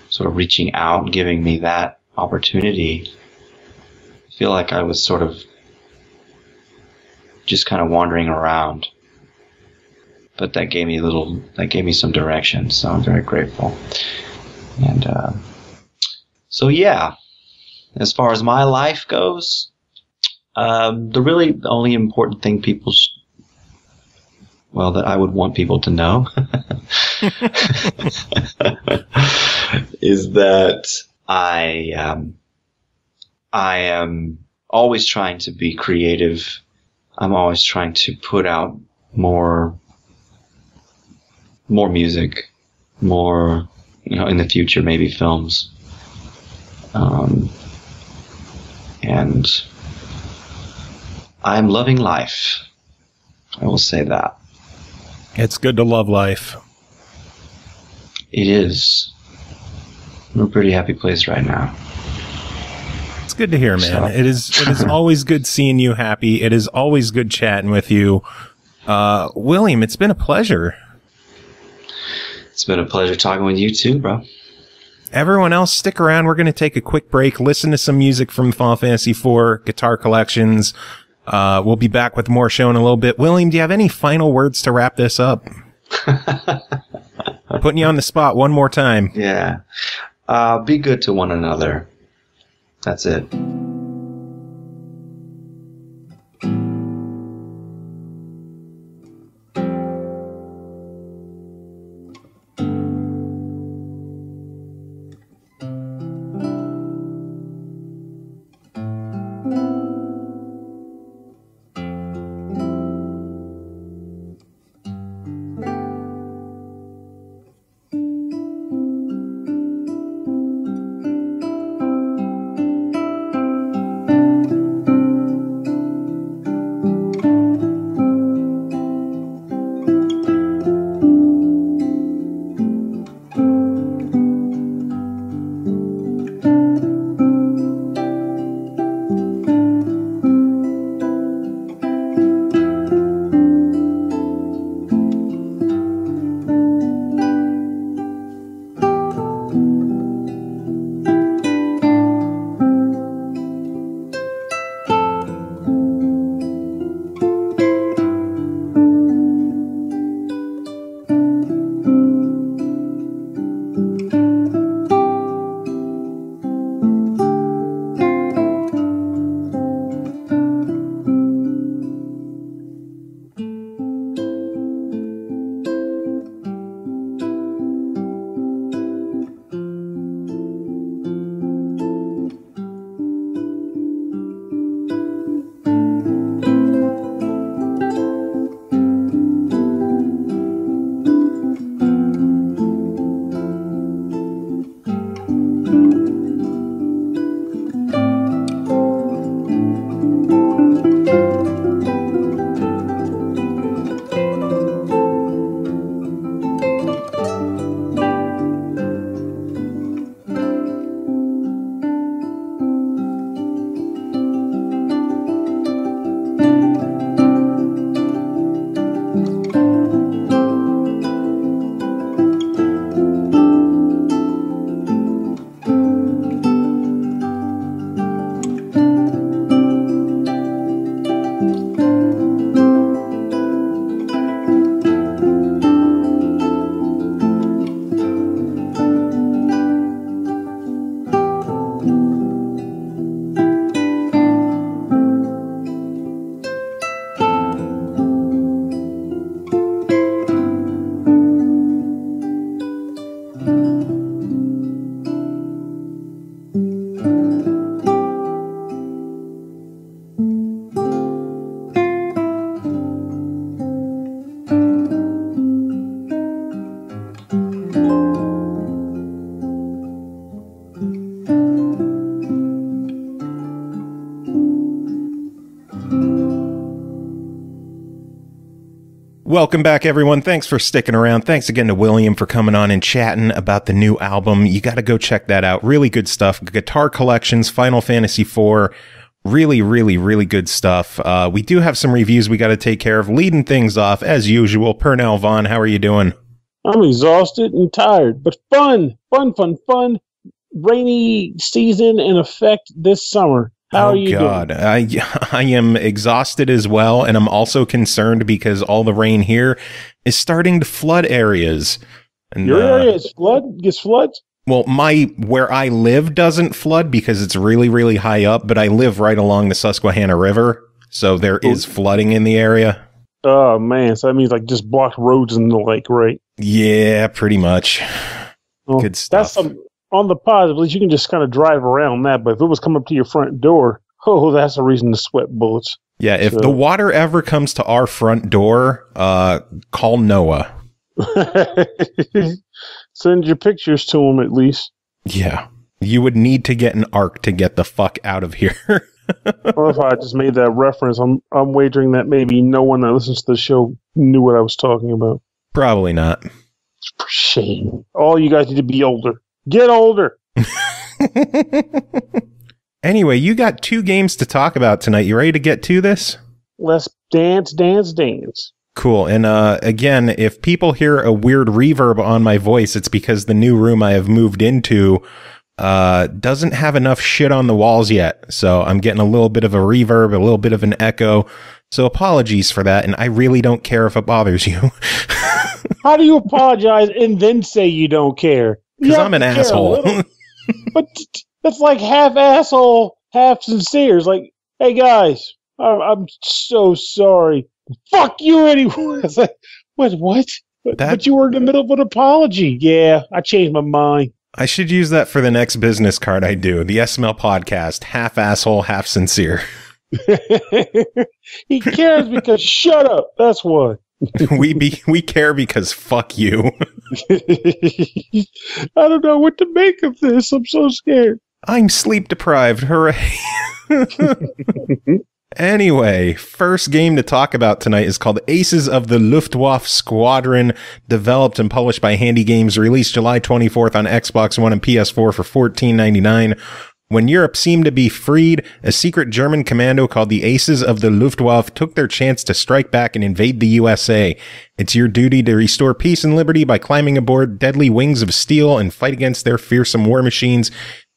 sort of reaching out and giving me that opportunity. I feel like I was sort of just kind of wandering around, but that gave me some direction. So I'm very grateful. And so yeah. As far as my life goes, the only important thing people well, that I would want people to know is that I am always trying to be creative. I'm always trying to put out more music, more, in the future, maybe films. And I'm loving life. I will say that. It's good to love life. It is. I'm in a pretty happy place right now. It's good to hear, man. So. It is always good seeing you happy. It is always good chatting with you. William, it's been a pleasure. It's been a pleasure talking with you too, bro. Everyone else, stick around. We're going to take a quick break, listen to some music from Final Fantasy IV, Guitar Collections. We'll be back with more show in a little bit. William, do you have any final words to wrap this up? Putting you on the spot one more time. Yeah. Be good to one another. That's it. Welcome back, everyone. Thanks for sticking around. Thanks again to William for coming on and chatting about the new album. You got to go check that out. Really good stuff. Guitar Collections, Final Fantasy IV. Really, really, really good stuff. We do have some reviews we got to take care of. Leading things off, as usual, Pernell Vaughan. How are you doing? I'm exhausted and tired, but fun. Rainy season in effect this summer. How are you doing? I am exhausted as well, and I'm also concerned because all the rain here is starting to flood areas. And, your area is gets floods? Well, where I live doesn't flood because it's really, really high up, but I live right along the Susquehanna River, so there is flooding in the area. Oh, man. So that means like just blocked roads in the lake, right? Yeah, pretty much. Well, Good stuff. On the positive, at least you can just kind of drive around that. But if it was coming up to your front door, that's a reason to sweat bullets. Yeah, if the water ever comes to our front door, call Noah. Send your pictures to him at least. Yeah. You would need to get an arc to get the fuck out of here. Or if I just made that reference, I'm wagering that maybe no one that listens to the show knew what I was talking about. Probably not. For shame. All you guys need to be older. Get older. Anyway, you got 2 games to talk about tonight. You ready to get to this? Let's dance. Cool. And again, if people hear a weird reverb on my voice, it's because the new room I have moved into doesn't have enough shit on the walls yet. So I'm getting a little bit of a reverb, a little bit of an echo. So apologies for that. And I really don't care if it bothers you. How do you apologize and then say you don't care? Because I'm an asshole. But that's like half asshole, half sincere. It's like, hey guys, I'm so sorry. Fuck you anyway. It's like, what? But you were in the middle of an apology. Yeah, I changed my mind. I should use that for the next business card I do. The SML podcast, half asshole, half sincere. He cares because shut up. That's why. we care because fuck you. I don't know what to make of this. I'm so scared. I'm sleep deprived. Hooray. Anyway, first game to talk about tonight is called Aces of the Luftwaffe Squadron, developed and published by HandyGames, released July 24th on Xbox One and PS4 for $14.99. When Europe seemed to be freed, a secret German commando called the Aces of the Luftwaffe took their chance to strike back and invade the USA. It's your duty to restore peace and liberty by climbing aboard deadly wings of steel and fight against their fearsome war machines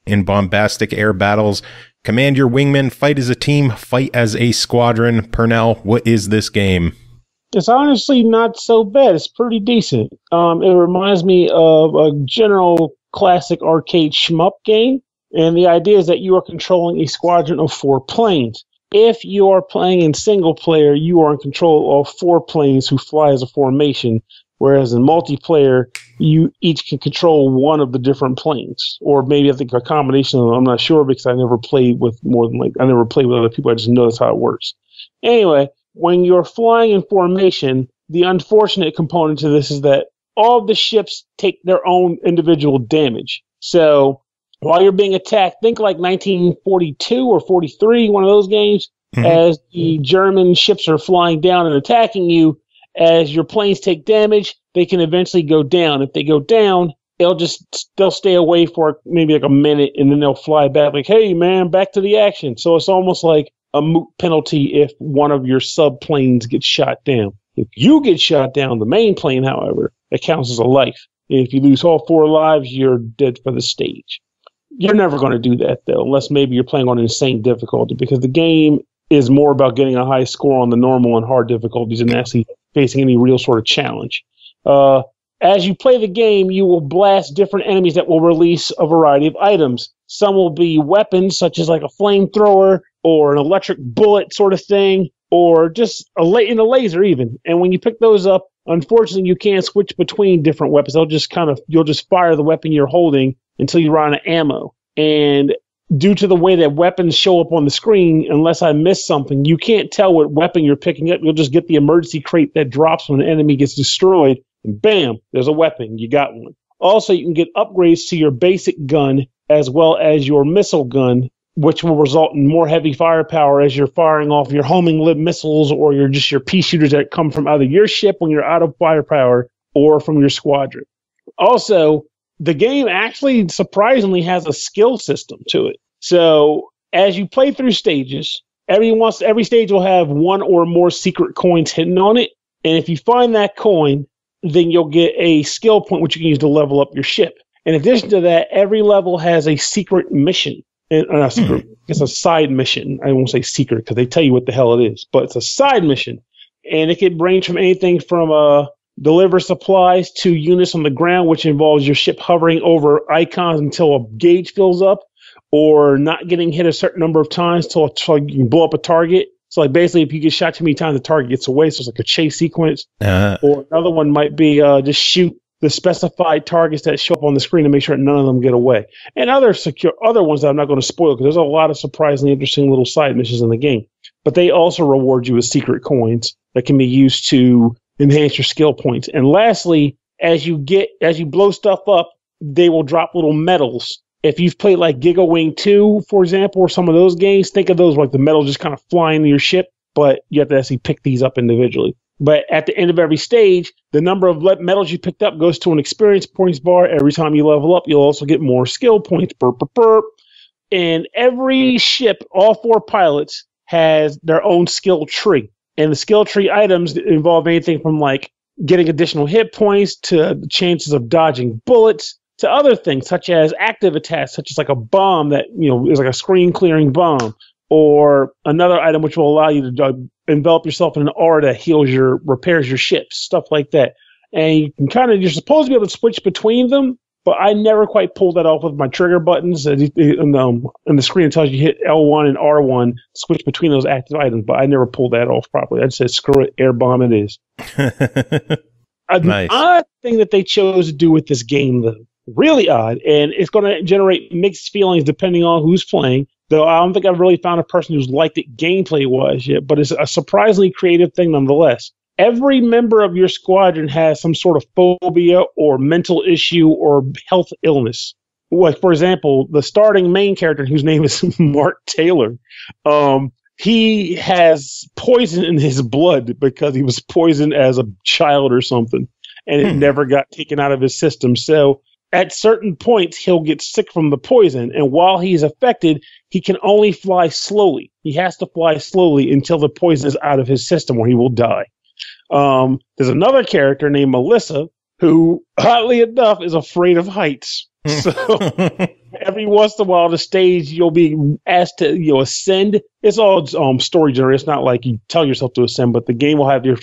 in bombastic air battles. Command your wingmen, fight as a team, fight as a squadron. Pernell, what is this game? It's honestly not so bad. It's pretty decent. It reminds me of a general classic arcade shmup game. And the idea is that you are controlling a squadron of 4 planes. If you are playing in single player, you are in control of 4 planes who fly as a formation. Whereas in multiplayer, you each can control one of the different planes. Or maybe I think a combination of them. I'm not sure because I never played with I never played with other people. I just know that's how it works. Anyway, when you're flying in formation, the unfortunate component to this is that all of the ships take their own individual damage. So while you're being attacked, think like 1942 or 43, one of those games, as the German ships are flying down and attacking you. As your planes take damage, they can eventually go down. If they go down, they'll stay away for maybe like a minute, and then they'll fly back like, hey, man, back to the action. So it's almost like a moot penalty if one of your subplanes gets shot down. If you get shot down, the main plane, however, it counts as a life. If you lose all 4 lives, you're dead for the stage. You're never going to do that, though, unless maybe you're playing on insane difficulty, because the game is more about getting a high score on the normal and hard difficulties than actually facing any real sort of challenge. As you play the game, you will blast different enemies that will release a variety of items. Some will be weapons, such as like a flamethrower or an electric bullet sort of thing, or just a laser even. And when you pick those up, unfortunately, you can't switch between different weapons. You'll just fire the weapon you're holding until you run out of ammo. And due to the way that weapons show up on the screen, unless I miss something, you can't tell what weapon you're picking up. You'll just get the emergency crate that drops when an enemy gets destroyed, and bam, there's a weapon. You got one. Also, you can get upgrades to your basic gun as well as your missile gun, which will result in more heavy firepower as you're firing off your homing lib missiles or your pea shooters that come from either your ship when you're out of firepower or from your squadron. Also, the game actually surprisingly has a skill system to it. So as you play through stages, every stage will have one or more secret coins hidden on it. And if you find that coin, then you'll get a skill point which you can use to level up your ship. In addition to that, every level has a secret mission. It's a side mission. I won't say secret because they tell you what the hell it is, but it's a side mission. And it can range from anything from deliver supplies to units on the ground, which involves your ship hovering over icons until a gauge fills up, or not getting hit a certain number of times till you can blow up a target. So like basically, if you get shot too many times, the target gets away. So it's like a chase sequence. Or another one might be just shoot the specified targets that show up on the screen to make sure none of them get away. And other ones that I'm not going to spoil because there's a lot of surprisingly interesting little side missions in the game. But they also reward you with secret coins that can be used to enhance your skill points. And lastly, as you blow stuff up, they will drop little medals. If you've played like Giga Wing 2, for example, or some of those games, think of those like the medals just kind of flying to your ship, but you have to actually pick these up individually. But at the end of every stage, the number of medals you picked up goes to an experience points bar. Every time you level up, you'll also get more skill points. Burp, burp, burp. And every ship, all 4 pilots, has their own skill tree. And the skill tree items involve anything from like getting additional hit points to the chances of dodging bullets to other things such as active attacks, such as like a bomb that, is like a screen clearing bomb, or another item which will allow you to envelop yourself in an aura that repairs your ships, stuff like that. And you can you're supposed to be able to switch between them, but I never quite pulled that off with my trigger buttons. And the screen tells you hit L1 and R1 to switch between those active items, but I never pulled that off properly. I just said, screw it, air bomb it is. Nice. An odd thing that they chose to do with this game, though, really odd, and it's going to generate mixed feelings depending on who's playing, though I don't think I've really found a person who's liked it gameplay-wise yet, but it's a surprisingly creative thing nonetheless. Every member of your squadron has some sort of phobia or mental issue or health illness. Like, for example, the starting main character, whose name is Mark Taylor, he has poison in his blood because he was poisoned as a child or something, and it never got taken out of his system. So at certain points, he'll get sick from the poison, and while he's affected, he can only fly slowly. He has to fly slowly until the poison is out of his system, or he will die. There's another character named Melissa who, oddly enough, is afraid of heights. So every once in a while, on the stage, you'll be asked to ascend. It's all story generated. It's not like you tell yourself to ascend, but the game will have your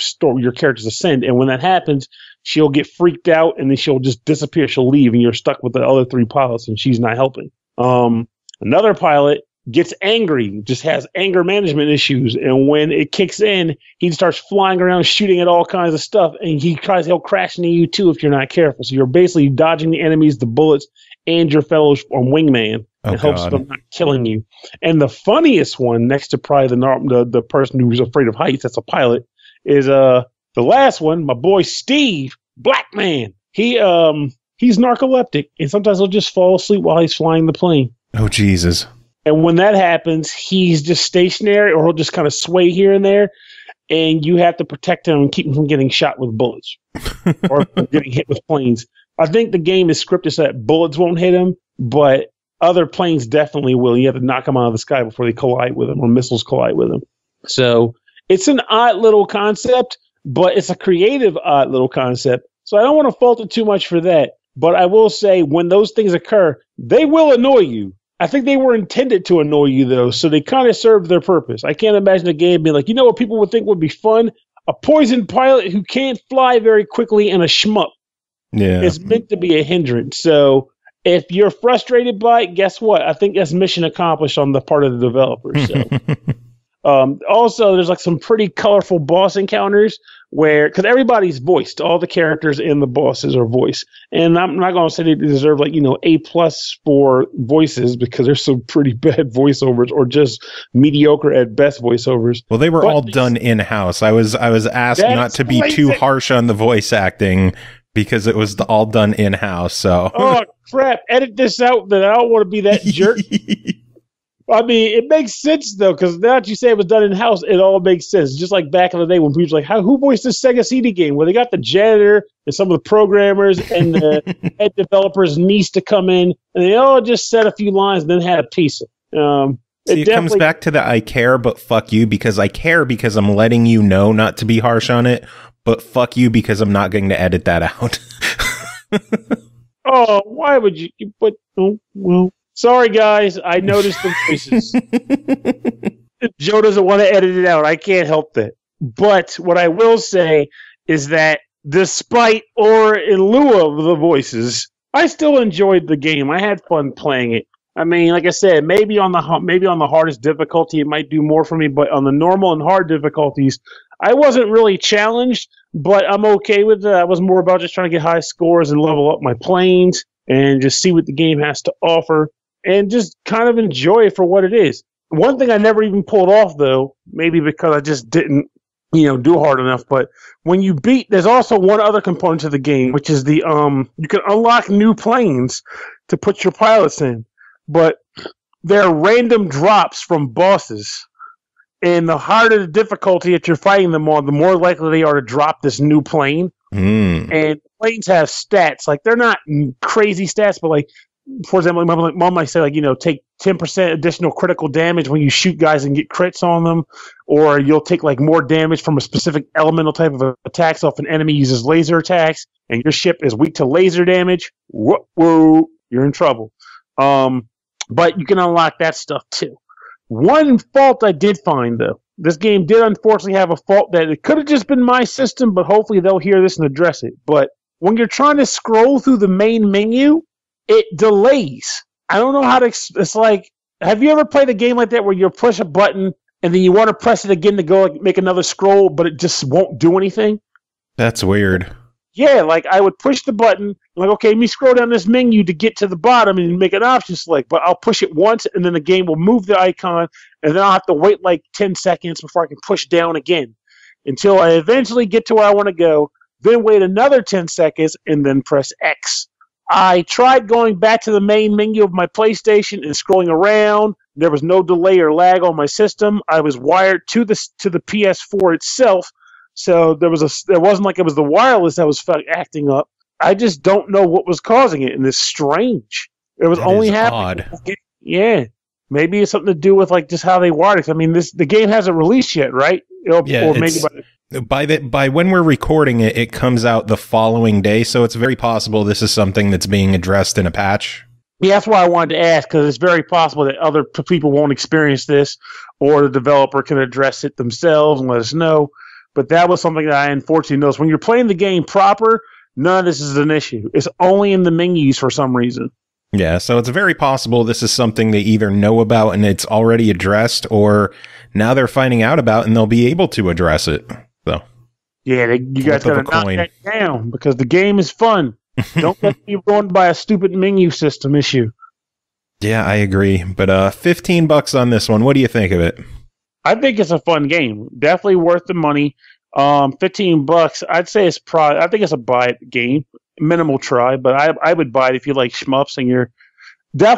characters ascend, and when that happens, she'll get freaked out, and then she'll just disappear. She'll leave, and you're stuck with the other 3 pilots, and she's not helping. Another pilot gets angry, just has anger management issues, and when it kicks in, he starts flying around shooting at all kinds of stuff, and he'll crash into you too if you're not careful. So you're basically dodging the enemies, the bullets, and your fellow wingman in hopes of them not killing you. And the funniest one, next to probably the person who's afraid of heights, that's a pilot, is the last one, my boy Steve, black man. He's narcoleptic, and sometimes he'll just fall asleep while he's flying the plane. Oh, Jesus. And when that happens, he's just stationary, or he'll just kind of sway here and there, and you have to protect him and keep him from getting shot with bullets or getting hit with planes. I think the game is scripted so that bullets won't hit him, but other planes definitely will. You have to knock them out of the sky before they collide with him, or missiles collide with him. So it's an odd little concept, but it's a creative odd little concept. So I don't want to fault it too much for that. But I will say, when those things occur, they will annoy you. I think they were intended to annoy you, though, so they kind of served their purpose. I can't imagine a game being like, what people would think would be fun? A poisoned pilot who can't fly very quickly and a shmup. Yeah. It's meant to be a hindrance. So if you're frustrated by it, guess what? I think that's mission accomplished on the part of the developers. So. Also, there's like some pretty colorful boss encounters because everybody's voiced. All the characters and the bosses are voiced. And I'm not going to say they deserve A+ for voices, because there's some pretty bad voiceovers, or just mediocre at best voiceovers. Well, they were all done in-house. I was asked not to be too harsh on the voice acting, because it was all done in-house. So oh crap, edit this out, then I don't want to be that jerk. I mean, it makes sense, though, because now that you say it was done in-house, it all makes sense. Just like back in the day when people were like, who voiced this Sega CD game? Well, they got the janitor and some of the programmers and the head developer's niece to come in, and they all just said a few lines and then had a piece. It comes back to the I care, but fuck you, because I care because I'm letting you know not to be harsh on it, but fuck you because I'm not going to edit that out. Oh, why would you? But, well. Sorry, guys. I noticed the voices. Joe doesn't want to edit it out. I can't help that. But what I will say is that despite or in lieu of the voices, I still enjoyed the game. I had fun playing it. I mean, like I said, maybe on the hardest difficulty it might do more for me, but on the normal and hard difficulties, I wasn't really challenged, but I'm okay with it. I was more about just trying to get high scores and level up my planes and just see what the game has to offer and just kind of enjoy it for what it is. One thing I never even pulled off, though, maybe because I just didn't, do hard enough, but when you beat, there's also one other component to the game, which is the you can unlock new planes to put your pilots in. But there are random drops from bosses. And the harder the difficulty that you're fighting them on, the more likely they are to drop this new plane. And planes have stats. Like, they're not crazy stats, but, like, for example, my mom might say, like, take 10% additional critical damage when you shoot guys and get crits on them. Or you'll take, like, more damage from a specific elemental type of attacks off an enemy uses laser attacks. And your ship is weak to laser damage. Whoa, you're in trouble. But you can unlock that stuff too. One fault I did find, though, this game did unfortunately have a fault that it could have just been my system, but hopefully they'll hear this and address it. But when you're trying to scroll through the main menu, it delays. I don't know how to. It's like, have you ever played a game like that where you push a button and then you want to press it again to go make another scroll, but it just won't do anything? That's weird. Yeah, like I would push the button, like, okay, let me scroll down this menu to get to the bottom and make an option select, but I'll push it once and then the game will move the icon and then I'll have to wait like 10 seconds before I can push down again until I eventually get to where I want to go, then wait another 10 seconds and then press X. I tried going back to the main menu of my PlayStation and scrolling around. There was no delay or lag on my system. I was wired to the PS4 itself. So there wasn't like it was the wireless that was acting up. I just don't know what was causing it, and it's strange. It was only happening. Odd. Yeah, maybe it's something to do with like just how they wired it. I mean, the game hasn't released yet, right? Yeah, or maybe by when we're recording it, it comes out the following day. So it's very possible this is something that's being addressed in a patch. Yeah, that's why I wanted to ask, because it's very possible that other people won't experience this, or the developer can address it themselves and let us know. But that was something that I unfortunately noticed. When you're playing the game proper, none of this is an issue. It's only in the menus for some reason. Yeah, so it's very possible this is something they either know about and it's already addressed, or now they're finding out about and they'll be able to address it. So, yeah, you guys got to knock that down because the game is fun. Don't let it be ruined by a stupid menu system issue. Yeah, I agree. But $15 on this one. What do you think of it? I think it's a fun game. Definitely worth the money. $15. I'd say I think it's a buy it game. Minimal try, but I would buy it if you like shmups and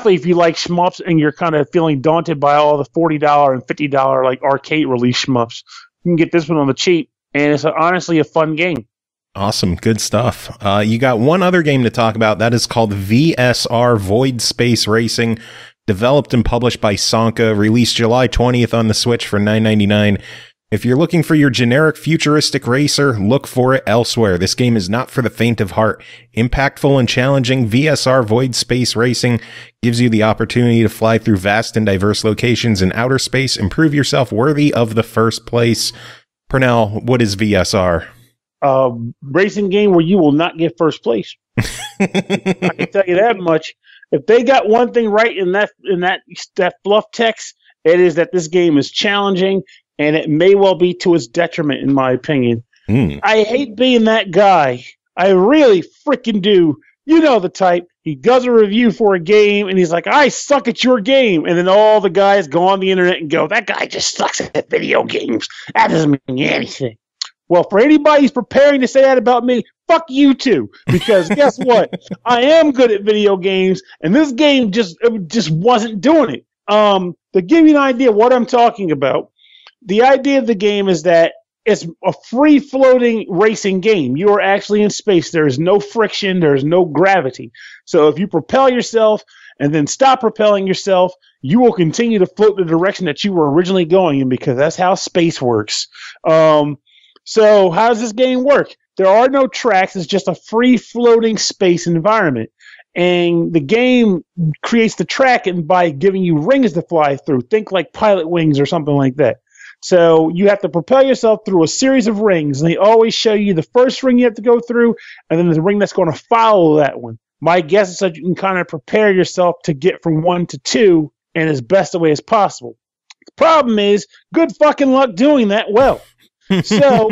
if you like shmups and you're kind of feeling daunted by all the $40 and $50 like arcade release shmups. You can get this one on the cheap, and it's honestly a fun game. Awesome. Good stuff. You got one other game to talk about. That is called VSR Void Space Racing. Developed and published by SONKA, released July 20th on the Switch for $9.99. If you're looking for your generic futuristic racer, look for it elsewhere. This game is not for the faint of heart. Impactful and challenging, VSR Void Space Racing gives you the opportunity to fly through vast and diverse locations in outer space and prove yourself worthy of the first place. Pernell, what is VSR? Racing game where you will not get first place. I can tell you that much. If they got one thing right in that fluff text, it is that this game is challenging, and it may well be to its detriment, in my opinion. I hate being that guy. I really freaking do. You know the type. He does a review for a game, and he's like, I suck at your game. And then all the guys go on the internet and go, that guy just sucks at video games. That doesn't mean anything. Well, for anybody who's preparing to say that about me, fuck you too. Because guess what? I am good at video games, and this game just wasn't doing it. To give you an idea of what I'm talking about, the idea of the game is that it's a free-floating racing game. You are actually in space. There is no friction. There is no gravity. So if you propel yourself and then stop propelling yourself, you will continue to float the direction that you were originally going in, because that's how space works. So how does this game work? There are no tracks. It's just a free-floating space environment. And the game creates the track by giving you rings to fly through. Think like Pilot Wings or something like that. So you have to propel yourself through a series of rings, and they always show you the first ring you have to go through, and then the ring that's going to follow that one. My guess is that you can kind of prepare yourself to get from 1 to 2 in as best a way as possible. The problem is, good fucking luck doing that well. So,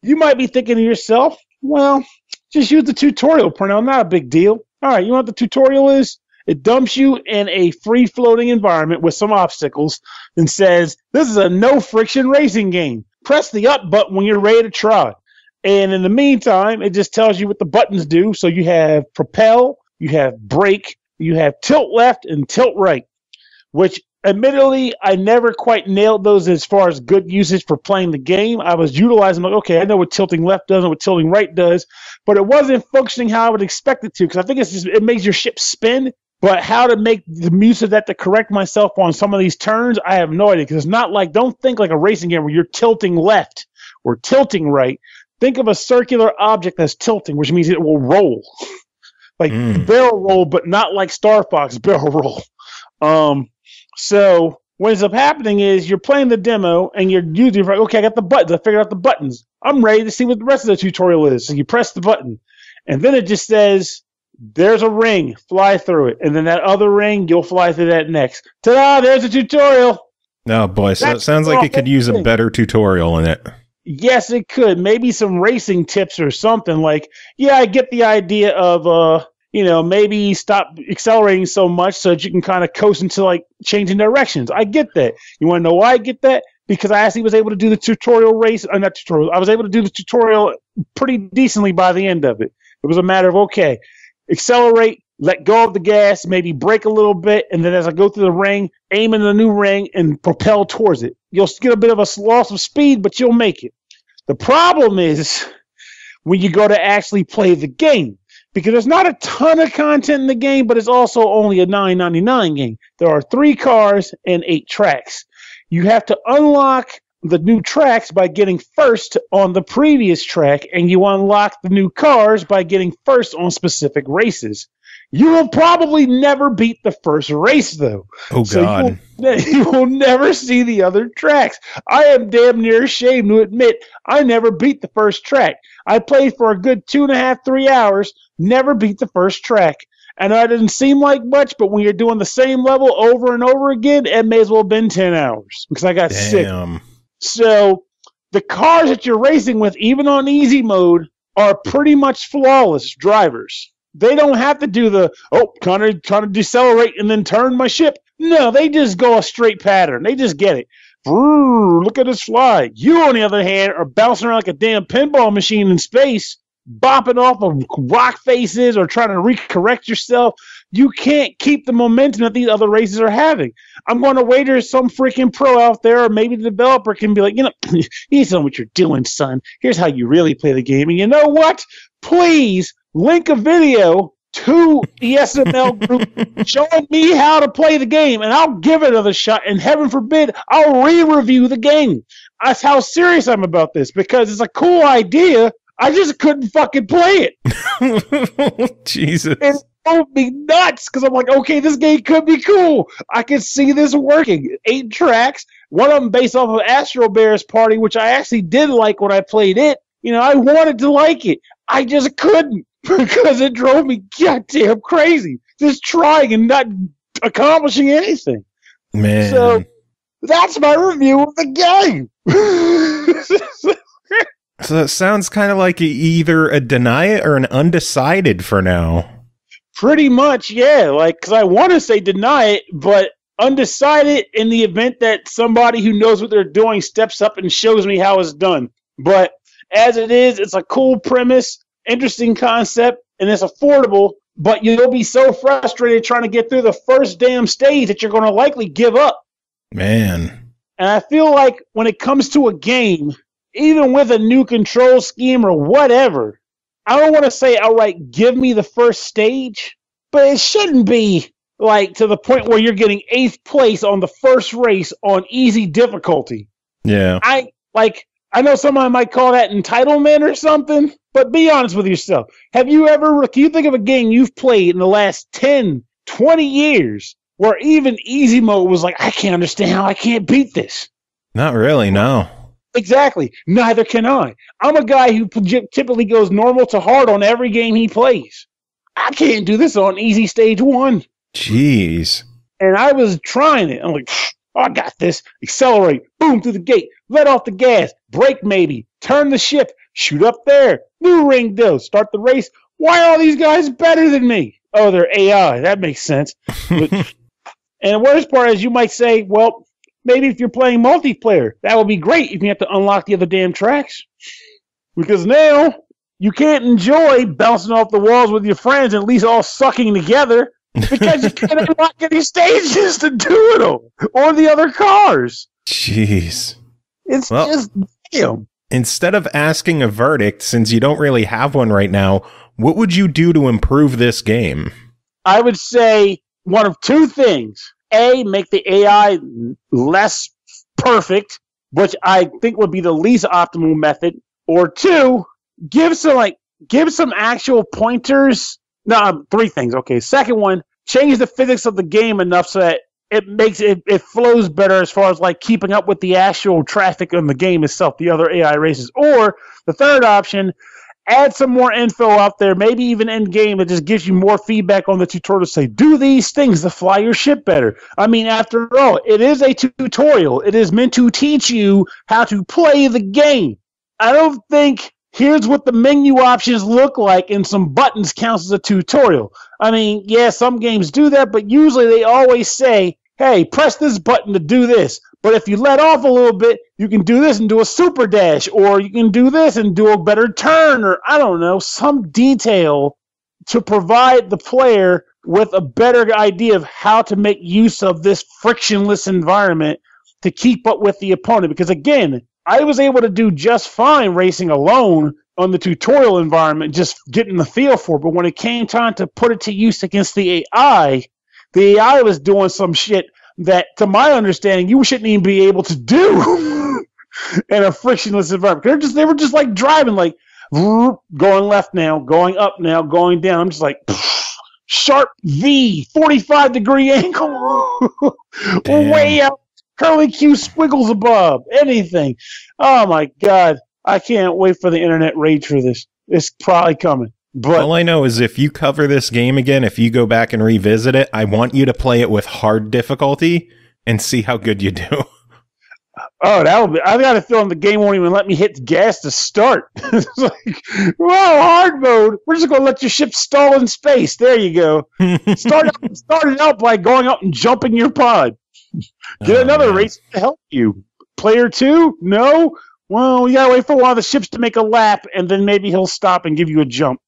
you might be thinking to yourself, well, just use the tutorial, Pernell, not a big deal. All right, you know what the tutorial is? It dumps you in a free-floating environment with some obstacles and says, this is a no-friction racing game. Press the up button when you're ready to try. And in the meantime, it just tells you what the buttons do. So you have propel, you have brake, you have tilt left and tilt right, which admittedly, I never quite nailed those as far as good usage for playing the game. I was utilizing, like, okay, I know what tilting left does and what tilting right does, but it wasn't functioning how I would expect it to, because I think it makes your ship spin. But how to make the use of that to correct myself on some of these turns, I have no idea. Because it's not like, don't think like a racing game where you're tilting left or tilting right. Think of a circular object that's tilting, which means it will roll. Like barrel roll, but not like Star Fox barrel roll. So what ends up happening is you're playing the demo and you're using, okay, I got the buttons. I figured out the buttons. I'm ready to see what the rest of the tutorial is. So you press the button. And then it just says, there's a ring, fly through it. And then that other ring, you'll fly through that next. Ta-da, there's a tutorial. Oh, boy. So it sounds like it could use a better tutorial in it. Yes, it could. Maybe some racing tips or something. Like, yeah, I get the idea of, maybe stop accelerating so much so that you can kind of coast into, like, changing directions. I get that. You want to know why I get that? Because I actually was able to do the tutorial race. Not tutorial. I was able to do the tutorial pretty decently by the end of it. It was a matter of, okay, accelerate, let go of the gas, maybe brake a little bit, and then as I go through the ring, aim in the new ring and propel towards it. You'll get a bit of a loss of speed, but you'll make it. The problem is when you go to actually play the game, because there's not a ton of content in the game, but it's also only a $9.99 game. There are 3 cars and 8 tracks. You have to unlock the new tracks by getting first on the previous track, and you unlock the new cars by getting first on specific races. You will probably never beat the first race, though. Oh, God. You will never see the other tracks. I am damn near ashamed to admit I never beat the first track. I played for a good 2.5, 3 hours, never beat the first track. And that didn't seem like much, but when you're doing the same level over and over again, it may as well have been 10 hours because I got sick. So the cars that you're racing with, even on easy mode, are pretty much flawless drivers. They don't have to do the, trying to decelerate and then turn my ship. No, they just go a straight pattern. They just get it. Look at us fly. You, on the other hand, are bouncing around like a damn pinball machine in space, bopping off of rock faces or trying to recorrect yourself. You can't keep the momentum that these other races are having. I'm going to wait till some freaking pro out there, or maybe the developer can be like, you know what you're doing, son. Here's how you really play the game. And you know what? Please link a video to the SML group showing me how to play the game, and I'll give it another shot. And heaven forbid, I'll re-review the game. That's how serious I'm about this, because it's a cool idea. I just couldn't fucking play it. Jesus. It drove me nuts because I'm like, okay, this game could be cool. I can see this working. 8 tracks, one of them based off of Astro Bear's Party, which I actually did like when I played it. I wanted to like it. I just couldn't because it drove me goddamn crazy. Just trying and not accomplishing anything. Man. So that's my review of the game. So it sounds kind of like either a deny it or an undecided for now. Pretty much, yeah. Because I want to say deny it, but undecided in the event that somebody who knows what they're doing steps up and shows me how it's done. But as it is, it's a cool premise, interesting concept, and it's affordable, but you'll be so frustrated trying to get through the first damn stage that you're going to likely give up. Man. And I feel like when it comes to a game, even with a new control scheme or whatever, I don't want to say outright give me the first stage, but it shouldn't be like to the point where you're getting 8th place on the first race on easy difficulty. Yeah. I know somebody might call that entitlement or something, but be honest with yourself. Can you think of a game you've played in the last 10, 20 years where even easy mode was like, I can't understand how I can't beat this? Not really, no. Exactly. Neither can I. I'm a guy who typically goes normal to hard on every game he plays. I can't do this on easy stage 1. Jeez. And I was trying it. I'm like, oh, I got this. Accelerate. Boom, through the gate. Let off the gas. Brake maybe. Turn the ship. Shoot up there. New ring do. Start the race. Why are all these guys better than me? Oh, they're AI. That makes sense. And the worst part is you might say, well, maybe if you're playing multiplayer, that would be great if you have to unlock the other damn tracks. Because now you can't enjoy bouncing off the walls with your friends and at least all sucking together because you can't unlock any stages to do it all, or the other cars. Jeez. It's just damn. Instead of asking a verdict, since you don't really have one right now, what would you do to improve this game? I would say one of two things. A, make the AI less perfect, which I think would be the least optimal method. Or two, give some actual pointers. No, 3 things. Okay. Second one, change the physics of the game enough so that it flows better as far as like keeping up with the actual traffic in the game itself, the other AI races. Or the third option, add some more info out there, maybe even end game, that just gives you more feedback on the tutorial. Say, do these things to fly your ship better. I mean, after all, it is a tutorial. It is meant to teach you how to play the game. I don't think here's what the menu options look like and some buttons counts as a tutorial. I mean, yeah, some games do that, but usually they always say, hey, press this button to do this. But if you let off a little bit, you can do this and do a super dash, or you can do this and do a better turn, or I don't know, some detail to provide the player with a better idea of how to make use of this frictionless environment to keep up with the opponent. Because again, I was able to do just fine racing alone on the tutorial environment, just getting the feel for it. But when it came time to put it to use against the AI was doing some shit that, to my understanding, you shouldn't even be able to do in a frictionless environment. They were just like driving, like going left now, going up now, going down. I'm just like sharp V, 45-degree angle, way out, curly Q squiggles above, anything. Oh my God, I can't wait for the internet rage for this. It's probably coming. But all I know is if you cover this game again, if you go back and revisit it, I want you to play it with hard difficulty and see how good you do. Oh, I got a feeling the game won't even let me hit the gas to start. It's like, well, hard mode. We're just going to let your ship stall in space. There you go. Start it out by going out and jumping your pod. Get another race to help you. Player 2? No? Well, you got to wait for one of the ships to make a lap, and then maybe he'll stop and give you a jump.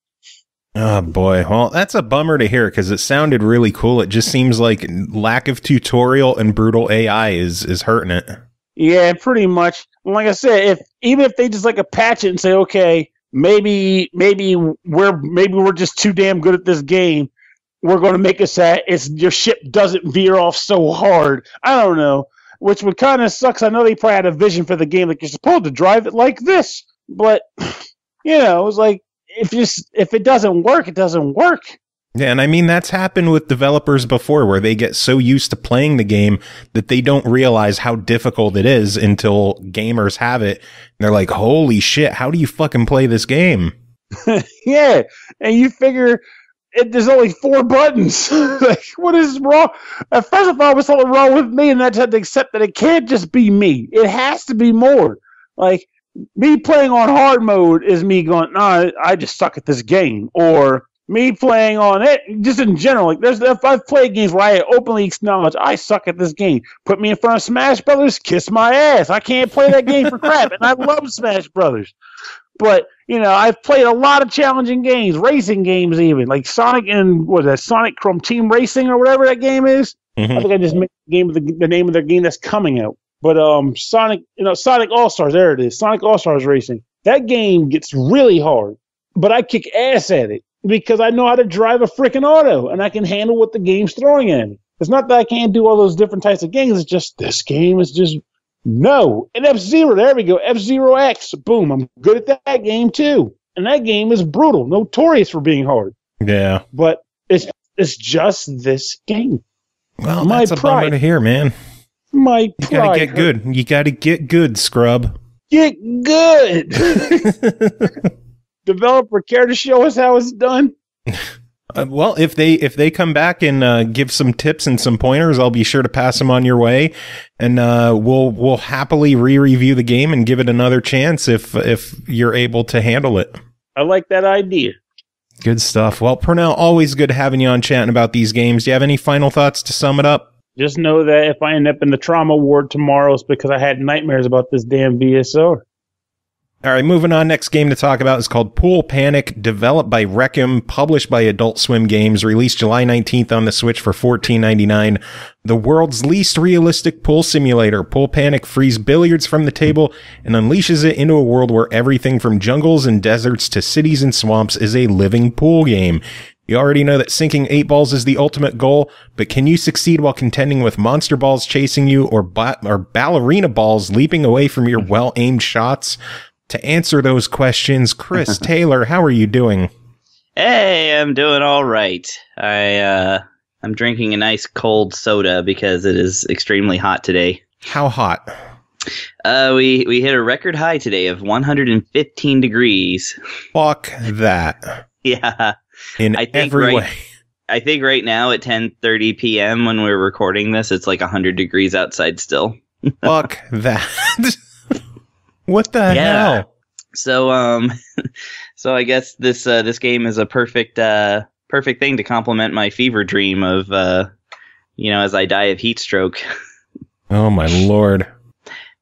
Oh boy, well that's a bummer to hear because it sounded really cool. It just seems like lack of tutorial and brutal AI is hurting it. Yeah, pretty much. Like I said, even if they just like a patch it and say, okay, maybe we're just too damn good at this game. We're going to make it so your ship doesn't veer off so hard. I don't know, which would kind of suck. I know they probably had a vision for the game, like you're supposed to drive it like this, but you know, it was like. If it doesn't work, it doesn't work. Yeah, and I mean, that's happened with developers before where they get so used to playing the game that they don't realize how difficult it is until gamers have it. And they're like, holy shit, how do you fucking play this game? Yeah, and you figure there's only 4 buttons. Like, what is wrong? At first I thought there was something wrong with me, and I had to accept that it can't just be me. It has to be more. Like, me playing on hard mode is me going, nah, I just suck at this game. Or me playing on it, just in general. Like if I've played games where I openly acknowledge I suck at this game. Put me in front of Smash Brothers, kiss my ass. I can't play that game for crap. And I love Smash Brothers. But, you know, I've played a lot of challenging games, racing games even. Like Sonic and, Sonic from Team Racing or whatever that game is. Mm-hmm. I think I just made the name of their game that's coming out. But Sonic All-Stars, there it is. Sonic All-Stars Racing. That game gets really hard, but I kick ass at it because I know how to drive a freaking auto, and I can handle what the game's throwing at me. It's not that I can't do all those different types of games. It's just this game is just no. And F-Zero, there we go. F-Zero X, boom. I'm good at that game too. And that game is brutal, notorious for being hard. Yeah. But it's just this game. Well, that's a bummer to hear, man. You gotta get good. You gotta get good, scrub. Get good. Developer, care to show us how it's done? Well, if they come back and give some tips and some pointers, I'll be sure to pass them on your way, and we'll happily re-review the game and give it another chance if you're able to handle it. I like that idea. Good stuff. Well, Pernell, always good having you on chatting about these games. Do you have any final thoughts to sum it up? Just know that if I end up in the trauma ward tomorrow, it's because I had nightmares about this damn VSR. All right, moving on. Next game to talk about is called Pool Panic, developed by Rekim, published by Adult Swim Games, released July 19th on the Switch for $14.99. The world's least realistic pool simulator. Pool Panic frees billiards from the table and unleashes it into a world where everything from jungles and deserts to cities and swamps is a living pool game. You already know that sinking 8 balls is the ultimate goal, but can you succeed while contending with monster balls chasing you or ballerina balls leaping away from your well-aimed shots? To answer those questions, Chris Taylor, how are you doing? Hey, I'm doing all right. I'm drinking a nice cold soda because it is extremely hot today. How hot? We hit a record high today of 115 degrees. Fuck that. Yeah. In every way. I think right now at 10:30 p.m. when we're recording this, it's like 100 degrees outside still. Fuck that. What the hell? So so I guess this game is a perfect thing to complement my fever dream of as I die of heat stroke. Oh my lord.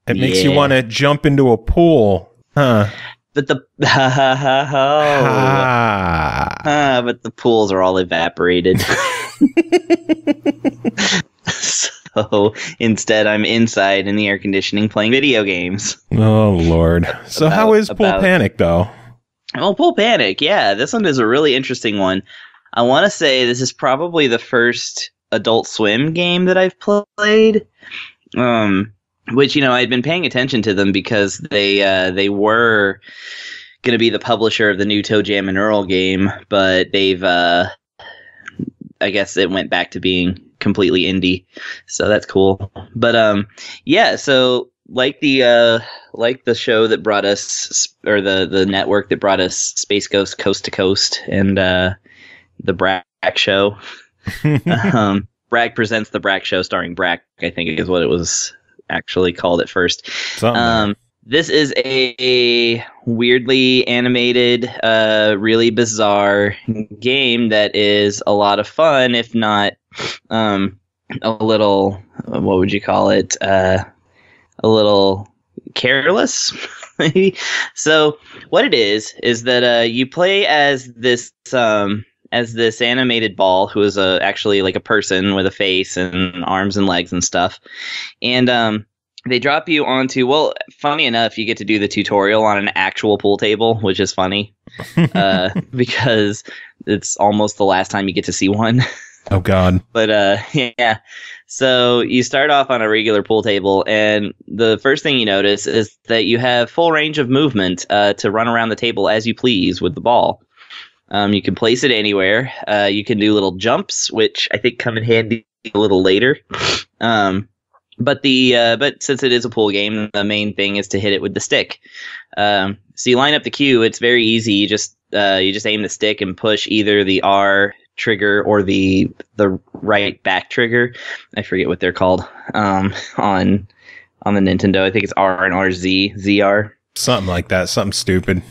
It makes you want to jump into a pool. Huh. But the but the pools are all evaporated. So instead, I'm inside in the air conditioning playing video games. Oh, Lord. So how is Pool Panic, though? Well, Pool Panic, yeah. This one is a really interesting one. I want to say this is probably the first Adult Swim game that I've played. Which, I'd been paying attention to them because they were going to be the publisher of the new Toe Jam and Earl game, but they've, I guess it went back to being completely indie, so that's cool. But yeah, so like the show that brought us, or the network that brought us Space Ghost Coast to Coast and the Brack Show. Bragg Presents the Brack Show starring Brack, I think is what it was actually called at first. This is a weirdly animated, really bizarre game that is a lot of fun, if not a little, what would you call it? A little careless, maybe. So what it is that you play as this animated ball who is actually like a person with a face and arms and legs and stuff. And they drop you onto, well, funny enough, you get to do the tutorial on an actual pool table, which is funny because it's almost the last time you get to see one. Oh, God. But yeah, so you start off on a regular pool table, and the first thing you notice is that you have full range of movement to run around the table as you please with the ball. You can place it anywhere. You can do little jumps, which I think come in handy a little later. But since it is a pool game, the main thing is to hit it with the stick. So you line up the cue. It's very easy. You just aim the stick and push either the R trigger or the right back trigger. I forget what they're called on the Nintendo. I think it's R and RZ, ZR. Something like that. Something stupid.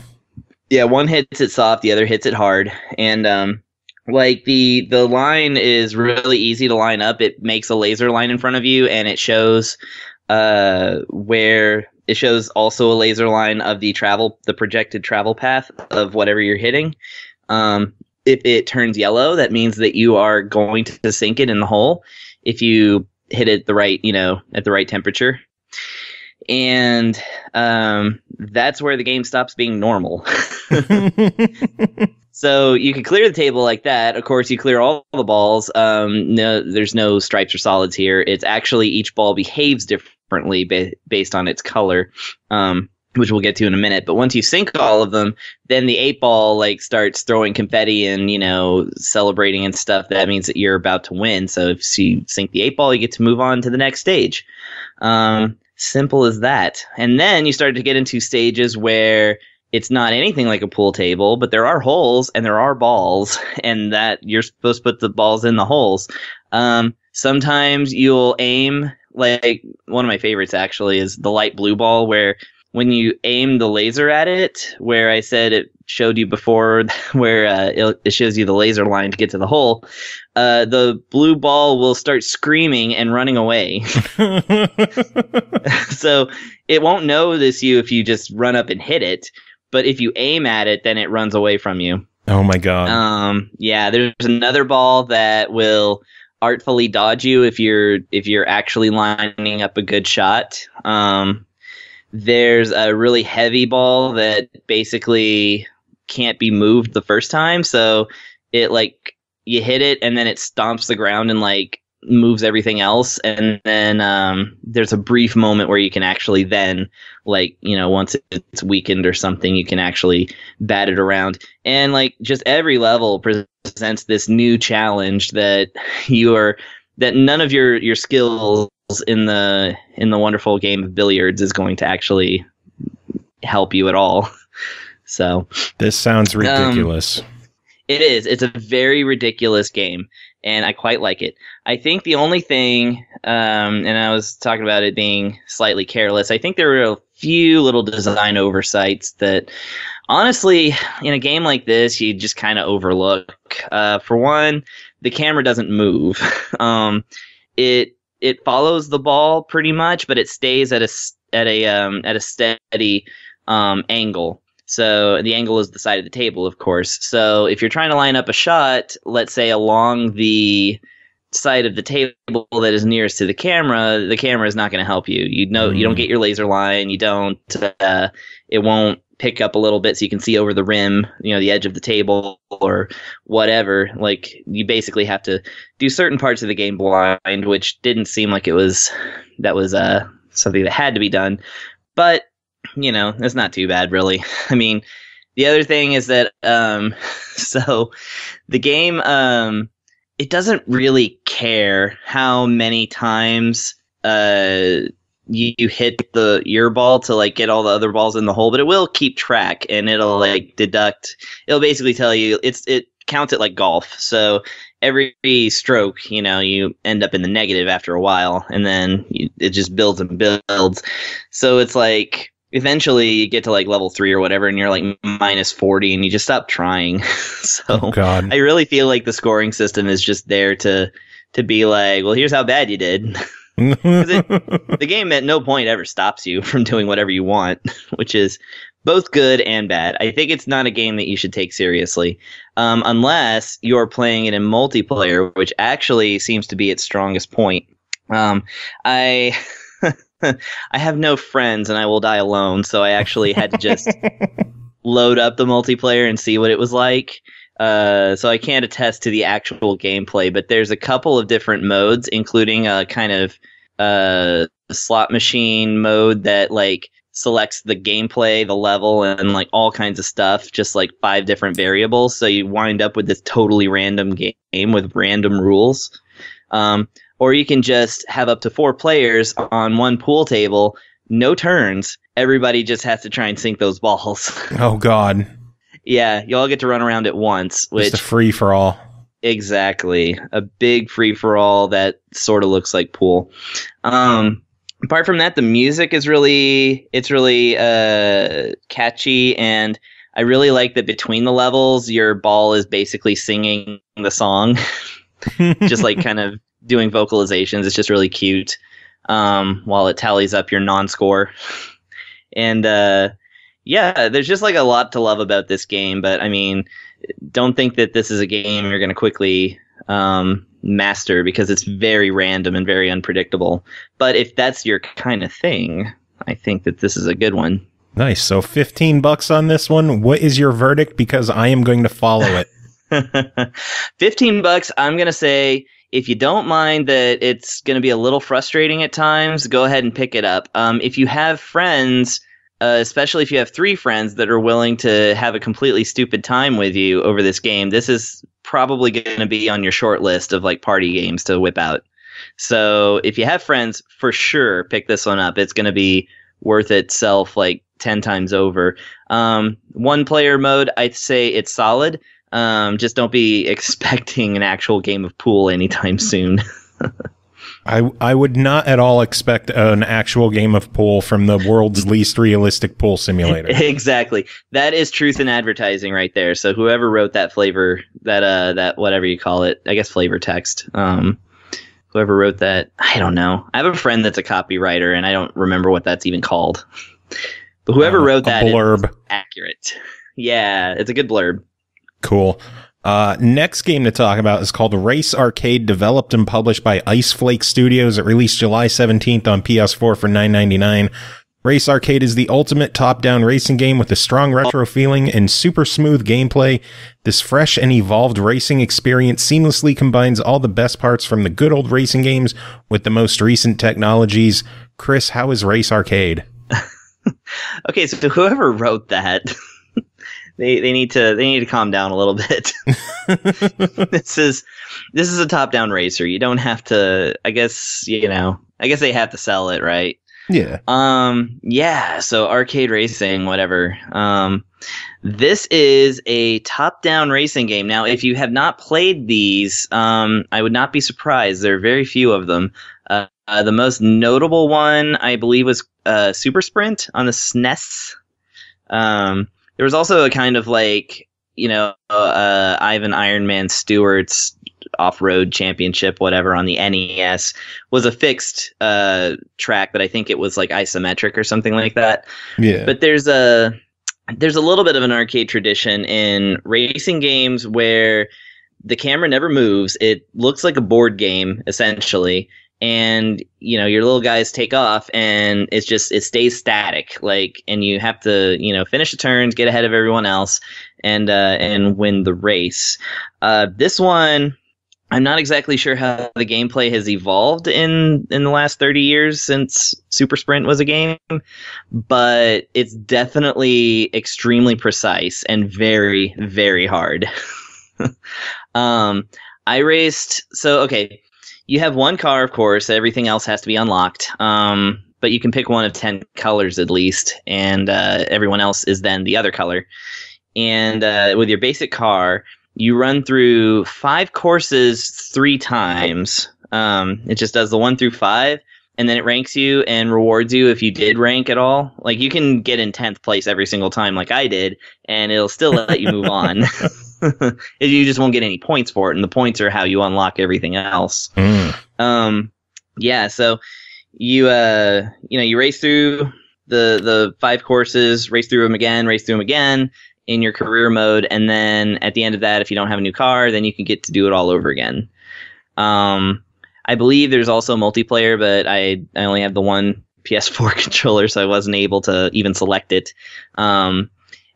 Yeah, one hits it soft, the other hits it hard, and like the line is really easy to line up. It makes a laser line in front of you, and it shows where it shows also a laser line of the projected travel path of whatever you're hitting. If it turns yellow, that means that you are going to sink it in the hole. If you hit it at the right temperature. And that's where the game stops being normal. So you can clear the table like that. Of course, you clear all the balls. No, there's no stripes or solids here. It's actually each ball behaves differently based on its color, which we'll get to in a minute. But once you sink all of them, then the 8-ball starts throwing confetti and celebrating and stuff. That means that you're about to win. So if you sink the 8-ball, you get to move on to the next stage. Simple as that. And then you start to get into stages where it's not anything like a pool table, but there are holes and there are balls, and that you're supposed to put the balls in the holes. Sometimes you'll aim, like one of my favorites actually is the light blue ball, where when you aim the laser at it, where I said it showed you before, where it shows you the laser line to get to the hole, the blue ball will start screaming and running away. So it won't notice you if you just run up and hit it, but if you aim at it, then it runs away from you. Oh my god. Yeah, there's another ball that will artfully dodge you if you're actually lining up a good shot. There's a really heavy ball that basically can't be moved the first time, so it like you hit it and then it stomps the ground and like moves everything else, and then there's a brief moment where you can actually then, like, you know, once it's weakened or something, you can actually bat it around. And like just every level presents this new challenge that none of your skills in the wonderful game of billiards is going to actually help you at all. So this sounds ridiculous. It is. It's a very ridiculous game, and I quite like it. I think the only thing, and I was talking about it being slightly careless, I think there were a few little design oversights that, honestly, in a game like this, you just kind of overlook. For one, the camera doesn't move. It follows the ball pretty much, but it stays at a steady angle. So the angle is the side of the table, of course. So if you're trying to line up a shot, let's say along the side of the table that is nearest to the camera is not going to help you. You don't get your laser line. You don't. It won't pick up a little bit so you can see over the rim, you know, the edge of the table or whatever. Like, you basically have to do certain parts of the game blind, which didn't seem like that was something that had to be done. But you know, it's not too bad, really. I mean, the other thing is that, so the game, it doesn't really care how many times you hit your ball to like get all the other balls in the hole, but it will keep track and it'll like deduct. It'll basically tell you it counts it like golf. So every stroke, you know, you end up in the negative after a while, and then it just builds and builds. So it's like, eventually you get to like level 3 or whatever, and you're like minus 40 and you just stop trying. So I really feel like the scoring system is just there to be like, well, here's how bad you did. The game at no point ever stops you from doing whatever you want, which is both good and bad. I think it's not a game that you should take seriously, unless you're playing it in multiplayer, which actually seems to be its strongest point. I have no friends and I will die alone, so I actually had to just load up the multiplayer and see what it was like. So I can't attest to the actual gameplay, but there's a couple of different modes, including a kind of slot machine mode that like selects the gameplay, the level, and like all kinds of stuff, just like 5 different variables. So you wind up with this totally random game with random rules. Or you can just have up to 4 players on one pool table, no turns. Everybody just has to try and sink those balls. Oh, God. Yeah, you all get to run around at once. Just a free-for-all. Exactly. A big free-for-all that sort of looks like pool. Apart from that, the music is really catchy, and I really like that between the levels, your ball is basically singing the song. Just like kind of doing vocalizations. It's just really cute while it tallies up your non-score. And yeah, there's just like a lot to love about this game, but I mean, don't think that this is a game you're going to quickly master, because it's very random and very unpredictable. But if that's your kind of thing, I think that this is a good one. Nice. So $15 on this one. What is your verdict? Because I am going to follow it. $15. I'm going to say, if you don't mind that it's going to be a little frustrating at times, go ahead and pick it up. If you have friends, especially if you have 3 friends that are willing to have a completely stupid time with you over this game, this is probably going to be on your short list of like party games to whip out. So if you have friends, for sure, pick this one up. It's going to be worth itself like 10 times over. One player mode, I'd say it's solid. Just don't be expecting an actual game of pool anytime soon. I would not at all expect an actual game of pool from the world's least realistic pool simulator. Exactly. That is truth in advertising right there. So whoever wrote that flavor, that whatever you call it, I guess flavor text, whoever wrote that, I don't know. I have a friend that's a copywriter, and I don't remember what that's even called. But whoever wrote that blurb. Is accurate. Yeah, it's a good blurb. Cool. Next game to talk about is called Race Arcade, developed and published by Iceflake Studios. It released July 17th on PS4 for $9.99. Race Arcade is the ultimate top-down racing game with a strong retro feeling and super smooth gameplay. This fresh and evolved racing experience seamlessly combines all the best parts from the good old racing games with the most recent technologies. Chris, how is Race Arcade? Okay, so whoever wrote that, they need to calm down a little bit. This is a top-down racer. You don't have to. I guess they have to sell it, right? Yeah. Yeah. So arcade racing, whatever. This is a top-down racing game. Now, if you have not played these, I would not be surprised. There are very few of them. The most notable one, I believe, was Super Sprint on the SNES. There was also a kind of like, Ivan Iron Man Stewart's off-road championship, whatever, on the NES, was a fixed track, but I think it was like isometric or something like that. Yeah. But there's a little bit of an arcade tradition in racing games where the camera never moves. It looks like a board game, essentially. And, your little guys take off and it stays static, and you have to, finish the turns, get ahead of everyone else and win the race. This one, I'm not exactly sure how the gameplay has evolved in the last 30 years since Super Sprint was a game, but it's definitely extremely precise and very, very hard. I raced, okay. You have one car, of course. Everything else has to be unlocked. But you can pick one of 10 colors at least, and everyone else is then the other color. And with your basic car, you run through 5 courses 3 times. It just does the 1 through 5, and then it ranks you and rewards you if you did rank at all. Like, you can get in 10th place every single time like I did, and it'll still let you move on. You just won't get any points for it, and the points are how you unlock everything else. Yeah, so you race through the 5 courses, race through them again in your career mode, and then at the end of that, if you don't have a new car, then you can get to do it all over again. I believe there's also multiplayer, but I only have the one PS4 controller, so I wasn't able to even select it.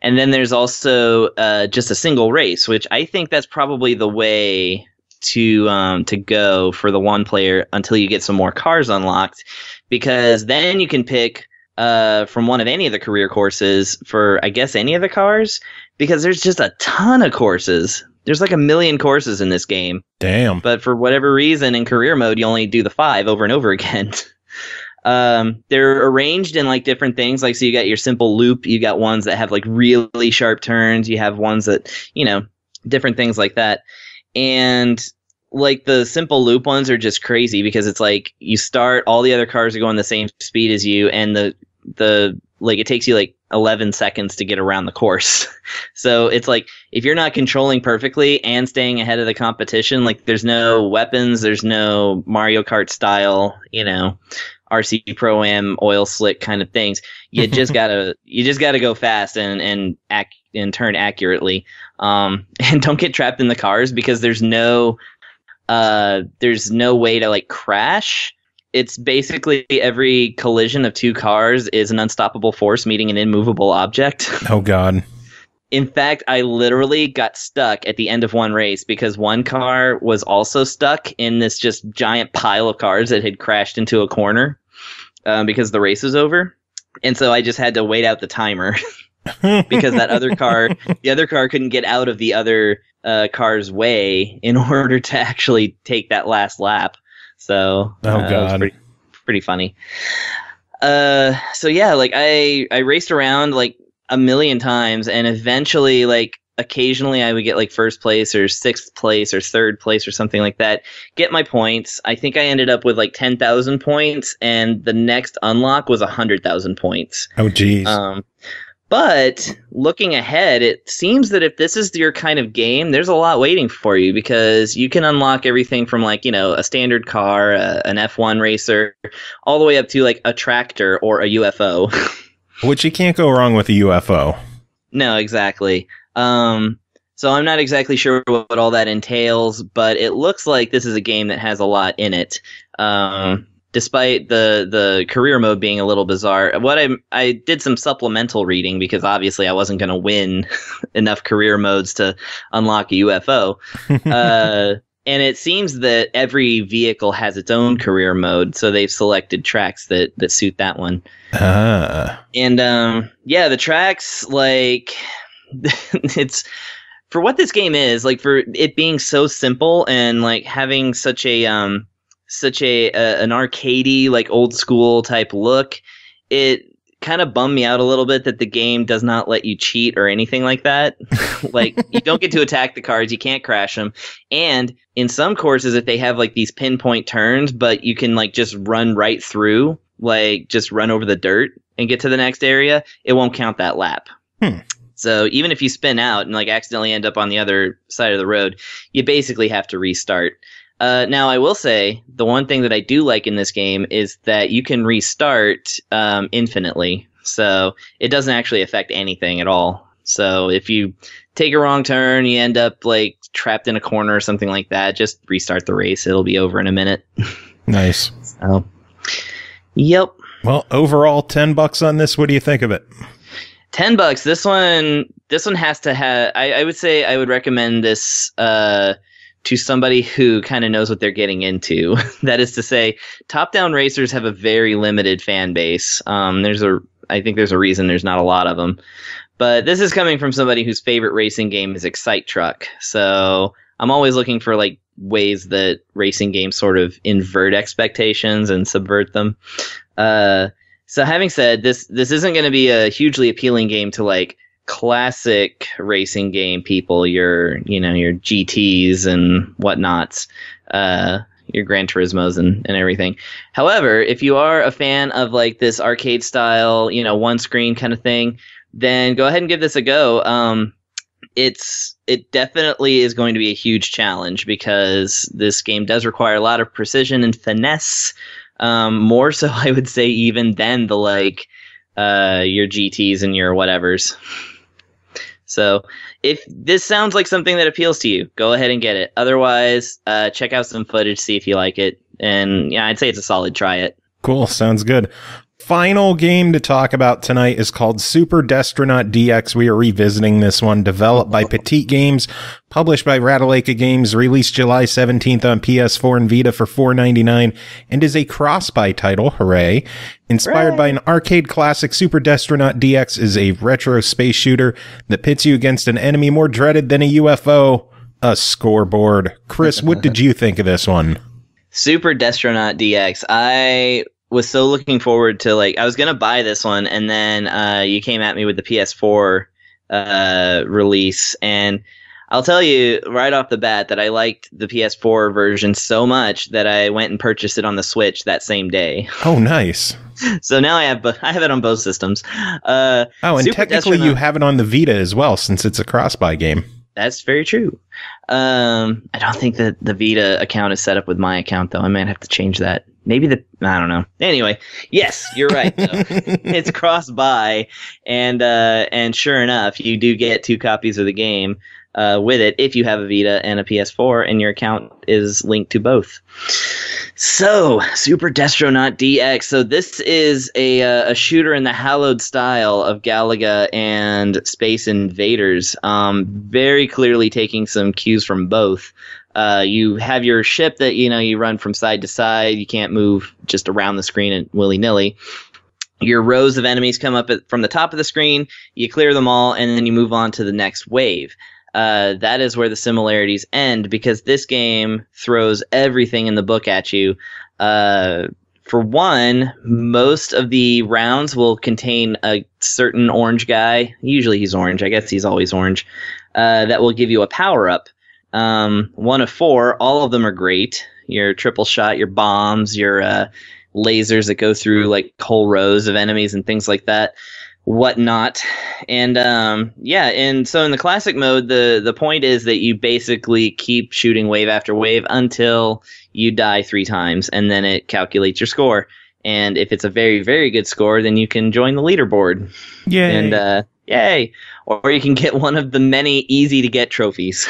And then there's also just a single race, which I think that's probably the way to go for the one player until you get some more cars unlocked, because then you can pick from one of any of the career courses for, I guess, any of the cars, because there's just a ton of courses. There's like 1 million courses in this game. Damn. But for whatever reason, in career mode, you only do the 5 over and over again. They're arranged in like different things. Like, so you got your simple loop, you got ones that have like really sharp turns, you have ones that, different things like that. And like the simple loop ones are just crazy because it's like you start, all the other cars are going the same speed as you, and the like it takes you like 11 seconds to get around the course. So it's like if you're not controlling perfectly and staying ahead of the competition, like there's no weapons, there's no Mario Kart style, RC Pro-Am oil slick kind of things. You just gotta go fast and turn accurately. And don't get trapped in the cars because there's no way to like crash. It's basically every collision of 2 cars is an unstoppable force meeting an immovable object. Oh God. In fact, I literally got stuck at the end of one race because one car was also stuck in this just giant pile of cars that had crashed into a corner because the race was over. And so I just had to wait out the timer because the other car couldn't get out of the other car's way in order to actually take that last lap. So God. it was pretty funny. So yeah, like I raced around like a million times, and eventually, like occasionally, I would get like first place or sixth place or third place or something like that. Get my points. I think I ended up with like 10,000 points, and the next unlock was 100,000 points. Oh, geez. But looking ahead, it seems that if this is your kind of game, there's a lot waiting for you, because you can unlock everything from like, a standard car, an F1 racer, all the way up to like a tractor or a UFO. Which you can't go wrong with a UFO. No, exactly. So I'm not exactly sure what all that entails, but it looks like this is a game that has a lot in it. Despite the career mode being a little bizarre. I did some supplemental reading, because obviously I wasn't going to win enough career modes to unlock a UFO. And it seems that every vehicle has its own career mode, so they've selected tracks that suit that one. And yeah, the tracks, like, it's for what this game is, like, for it being so simple and like having such an arcadey, like old school type look, it kind of bummed me out a little bit that the game does not let you cheat or anything like that. Like, you don't get to attack the cars, you can't crash them, and in some courses, if they have like these pinpoint turns, but you can like just run right through, like just run over the dirt and get to the next area, it won't count that lap. So even if you spin out and like accidentally end up on the other side of the road, you basically have to restart. Now, I will say the one thing that I do like in this game is that you can restart infinitely. So it doesn't actually affect anything at all. So if you take a wrong turn, you end up like trapped in a corner or something like that, just restart the race. It'll be over in a minute. Nice. So, yep. Well, overall, $10 on this. What do you think of it? $10. This one has to have. I would say I would recommend this to somebody who kind of knows what they're getting into. That is to say, top-down racers have a very limited fan base. I think there's a reason there's not a lot of them. But this is coming from somebody whose favorite racing game is Excite Truck. So I'm always looking for like ways that racing games sort of invert expectations and subvert them. So having said this isn't going to be a hugely appealing game to like classic racing game people, your GTs and whatnots, your Gran Turismos and everything. However, if you are a fan of like this arcade style, one screen kind of thing, then go ahead and give this a go. It definitely is going to be a huge challenge, because this game does require a lot of precision and finesse. More so, I would say, even than the like your GTs and your whatevers. So if this sounds like something that appeals to you, go ahead and get it. Otherwise, check out some footage, see if you like it. And yeah, I'd say it's a solid try it. Cool. Sounds good. Final game to talk about tonight is called Super Destronaut DX. We are revisiting this one, developed by Petite Games, published by Ratalaika Games, released July 17th on PS4 and Vita for $4.99, and is a cross-buy title. Hooray. Inspired by an arcade classic, Super Destronaut DX is a retro space shooter that pits you against an enemy more dreaded than a UFO, a scoreboard. Chris, what did you think of this one? Super Destronaut DX. I was so looking forward to, like, I was going to buy this one, and then you came at me with the PS4 release, and I'll tell you right off the bat that I liked the PS4 version so much that I went and purchased it on the Switch that same day. Oh, nice. So now I have it on both systems. And technically you have it on the Vita as well, since it's a cross-buy game. That's very true. I don't think that the Vita account is set up with my account, though. I might have to change that. Maybe I don't know. Anyway, yes, you're right, though. It's cross-buy, and sure enough, you do get 2 copies of the game with it if you have a Vita and a PS4, and your account is linked to both. So, Super Destronaut DX. So this is a shooter in the hallowed style of Galaga and Space Invaders. Very clearly taking some cues from both. You have your ship that, you run from side to side. You can't move just around the screen willy-nilly. Your rows of enemies come up from the top of the screen. You clear them all, and then you move on to the next wave. That is where the similarities end, because this game throws everything in the book at you. For one, most of the rounds will contain a certain orange guy. Usually he's orange. I guess he's always orange. That will give you a power-up. One of 4. All of them are great. Your triple shot, your bombs, your lasers that go through like whole rows of enemies and things like that, whatnot. And and so in the classic mode, the point is that you basically keep shooting wave after wave until you die 3 times, and then it calculates your score. And if it's a very, very good score, then you can join the leaderboard. Yay. And yay! Or you can get one of the many easy to get trophies.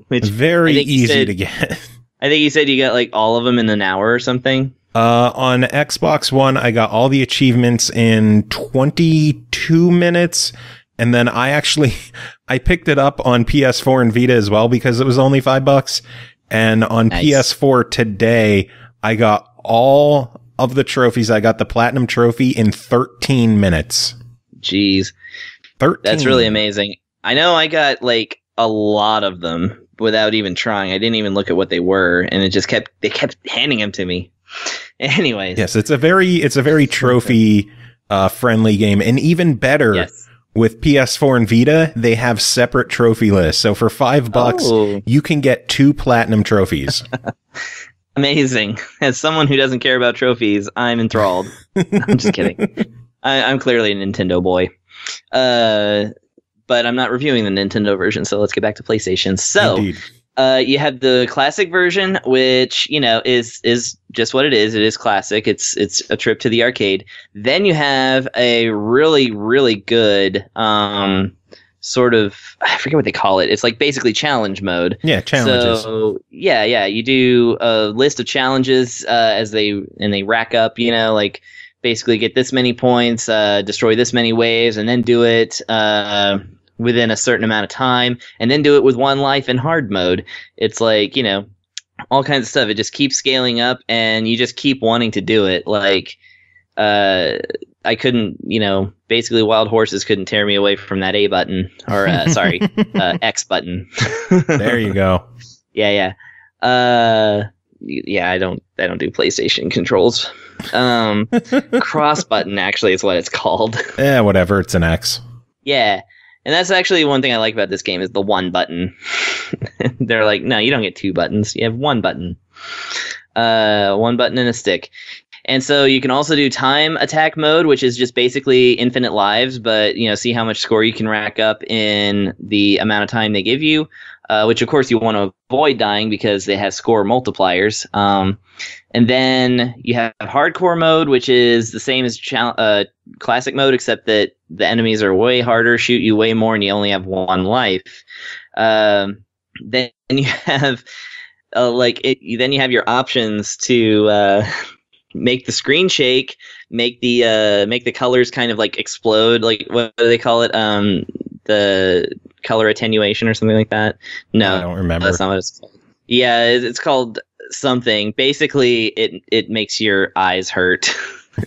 Which very easy to get. I think you said you got like all of them in an hour or something. On Xbox One, I got all the achievements in 22 minutes. And then I picked it up on PS4 and Vita as well because it was only $5. And on PS4 today, I got all of the trophies. I got the Platinum Trophy in 13 minutes. Jeez. 13. That's really amazing. I know I got like a lot of them without even trying. I didn't even look at what they were, and they kept handing them to me. Anyways. Yes, it's a very trophy friendly game, and even better. Yes. With PS4 and Vita, they have separate trophy lists. So for $5, you can get 2 platinum trophies. Amazing. As someone who doesn't care about trophies, I'm enthralled. I'm just kidding. I'm clearly a Nintendo boy. But I'm not reviewing the Nintendo version, so let's get back to PlayStation. So, you have the classic version, which, is just what it is. It is classic. It's a trip to the arcade. Then you have a really, really good sort of, I forget what they call it. It's like basically challenge mode. Yeah, challenges. So, yeah. You do a list of challenges and they rack up, like basically get this many points, destroy this many waves, and then do it within a certain amount of time, and then do it with 1 life in hard mode. It's like, all kinds of stuff. It just keeps scaling up, and you just keep wanting to do it. Like, I couldn't, basically Wild Horses couldn't tear me away from that A button, or X button. There you go. Yeah. I don't do PlayStation controls. Cross button actually is what it's called. Yeah, whatever. It's an X. Yeah. And that's actually one thing I like about this game is the 1 button. They're like, no, you don't get 2 buttons. You have 1 button. 1 button and a stick. And so you can also do time attack mode, which is just basically infinite lives, but see how much score you can rack up in the amount of time they give you. Which of course you want to avoid dying because they have score multipliers. And then you have hardcore mode, which is the same as classic mode, except that the enemies are way harder, shoot you way more, and you only have 1 life. Then you have then you have your options to make the screen shake, make the colors kind of like explode. Like, what do they call it? The color attenuation or something like that. No, I don't remember. That's not what it's called. Yeah, it's called something. Basically, it makes your eyes hurt,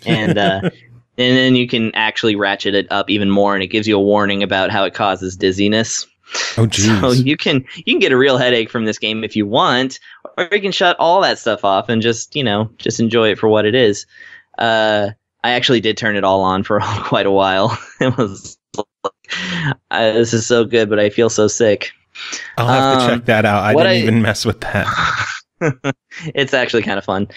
and then you can actually ratchet it up even more, and it gives you a warning about how it causes dizziness. Oh, geez. So you can get a real headache from this game if you want, or you can shut all that stuff off and just enjoy it for what it is. I actually did turn it all on for quite a while. It was this is so good, but I feel so sick. I'll have to check that out. I didn't even mess with that. It's actually kind of fun.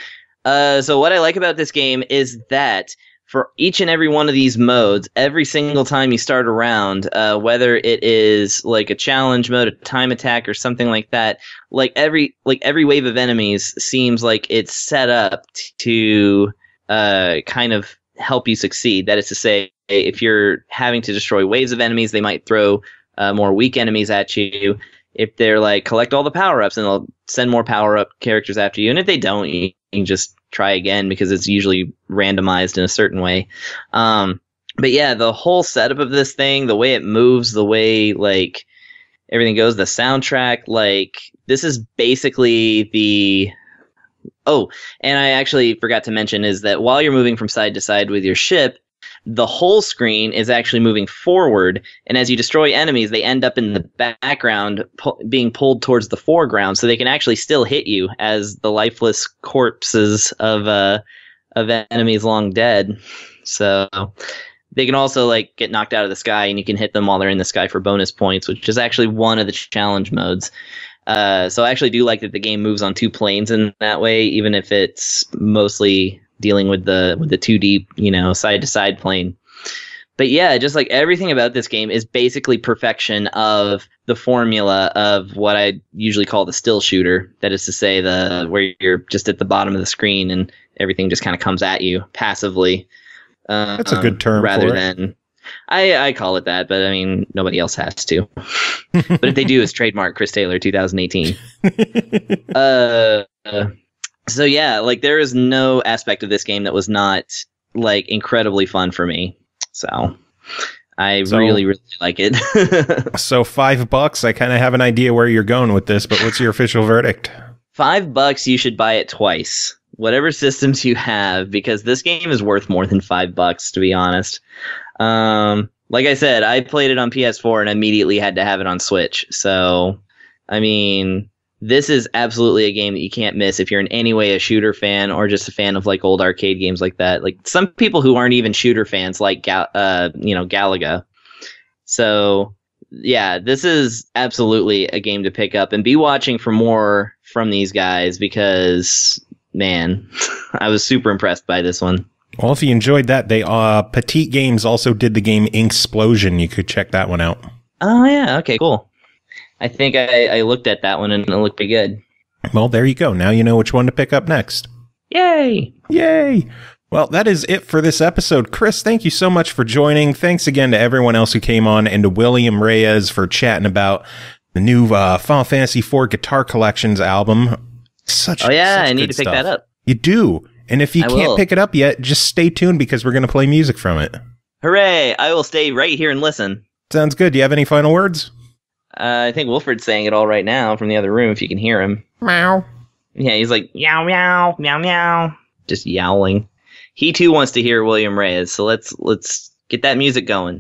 So what I like about this game is that for each and every one of these modes, every single time you start a round, whether it is like a challenge mode, a time attack, or something like that, like every wave of enemies seems like it's set up to kind of help you succeed. That is to say, if you're having to destroy waves of enemies, they might throw more weak enemies at you. If they're like, collect all the power-ups, and they'll send more power-up characters after you. And if they don't, you can just try again because it's usually randomized in a certain way. But yeah, the whole setup of this thing, the way it moves, the way like everything goes, the soundtrack, like this is basically the... Oh, and I actually forgot to mention is that while you're moving from side to side with your ship, the whole screen is actually moving forward, and as you destroy enemies, they end up in the background, being pulled towards the foreground, so they can actually still hit you as the lifeless corpses of of enemies long dead. So they can also like get knocked out of the sky, and you can hit them while they're in the sky for bonus points, which is actually one of the challenge modes. So I actually do like that the game moves on 2 planes in that way, even if it's mostly dealing with the 2D, side to side plane. But yeah, just like everything about this game is basically perfection of the formula of what I usually call the still shooter. That is to say, where you're just at the bottom of the screen and everything just kind of comes at you passively. That's a good term rather for it. than I call it that, but I mean nobody else has to. But if they do, it's trademark Chris Taylor 2018. So yeah, like there is no aspect of this game that was not like incredibly fun for me. So I really, really like it. So $5, I kind of have an idea where you're going with this, but what's your official verdict? $5, you should buy it twice. Whatever systems you have, because this game is worth more than $5, to be honest. Like I said, I played it on PS4 and immediately had to have it on Switch. So, I mean, this is absolutely a game that you can't miss if you're in any way a shooter fan or just a fan of like old arcade games like that. Like some people who aren't even shooter fans like Galaga. So yeah, this is absolutely a game to pick up and be watching for more from these guys because man, I was super impressed by this one. Well, if you enjoyed that, Petite Games also did the game Inksplosion. You could check that one out. Oh yeah, okay, cool. I think I looked at that one and it looked pretty good. Well, there you go. Now you know which one to pick up next. Yay! Yay! Well, that is it for this episode. Chris, thank you so much for joining. Thanks again to everyone else who came on and to William Reyes for chatting about the new Final Fantasy IV Guitar Collections album. I need to pick that up. You do. And if you can't pick it up yet, just stay tuned because we're going to play music from it. Hooray! I will stay right here and listen. Sounds good. Do you have any final words? I think Wilfred's saying it all right now from the other room, if you can hear him. Meow. Yeah, he's like, meow, meow, meow, meow. Just yowling. He too wants to hear William Reyes, so let's get that music going.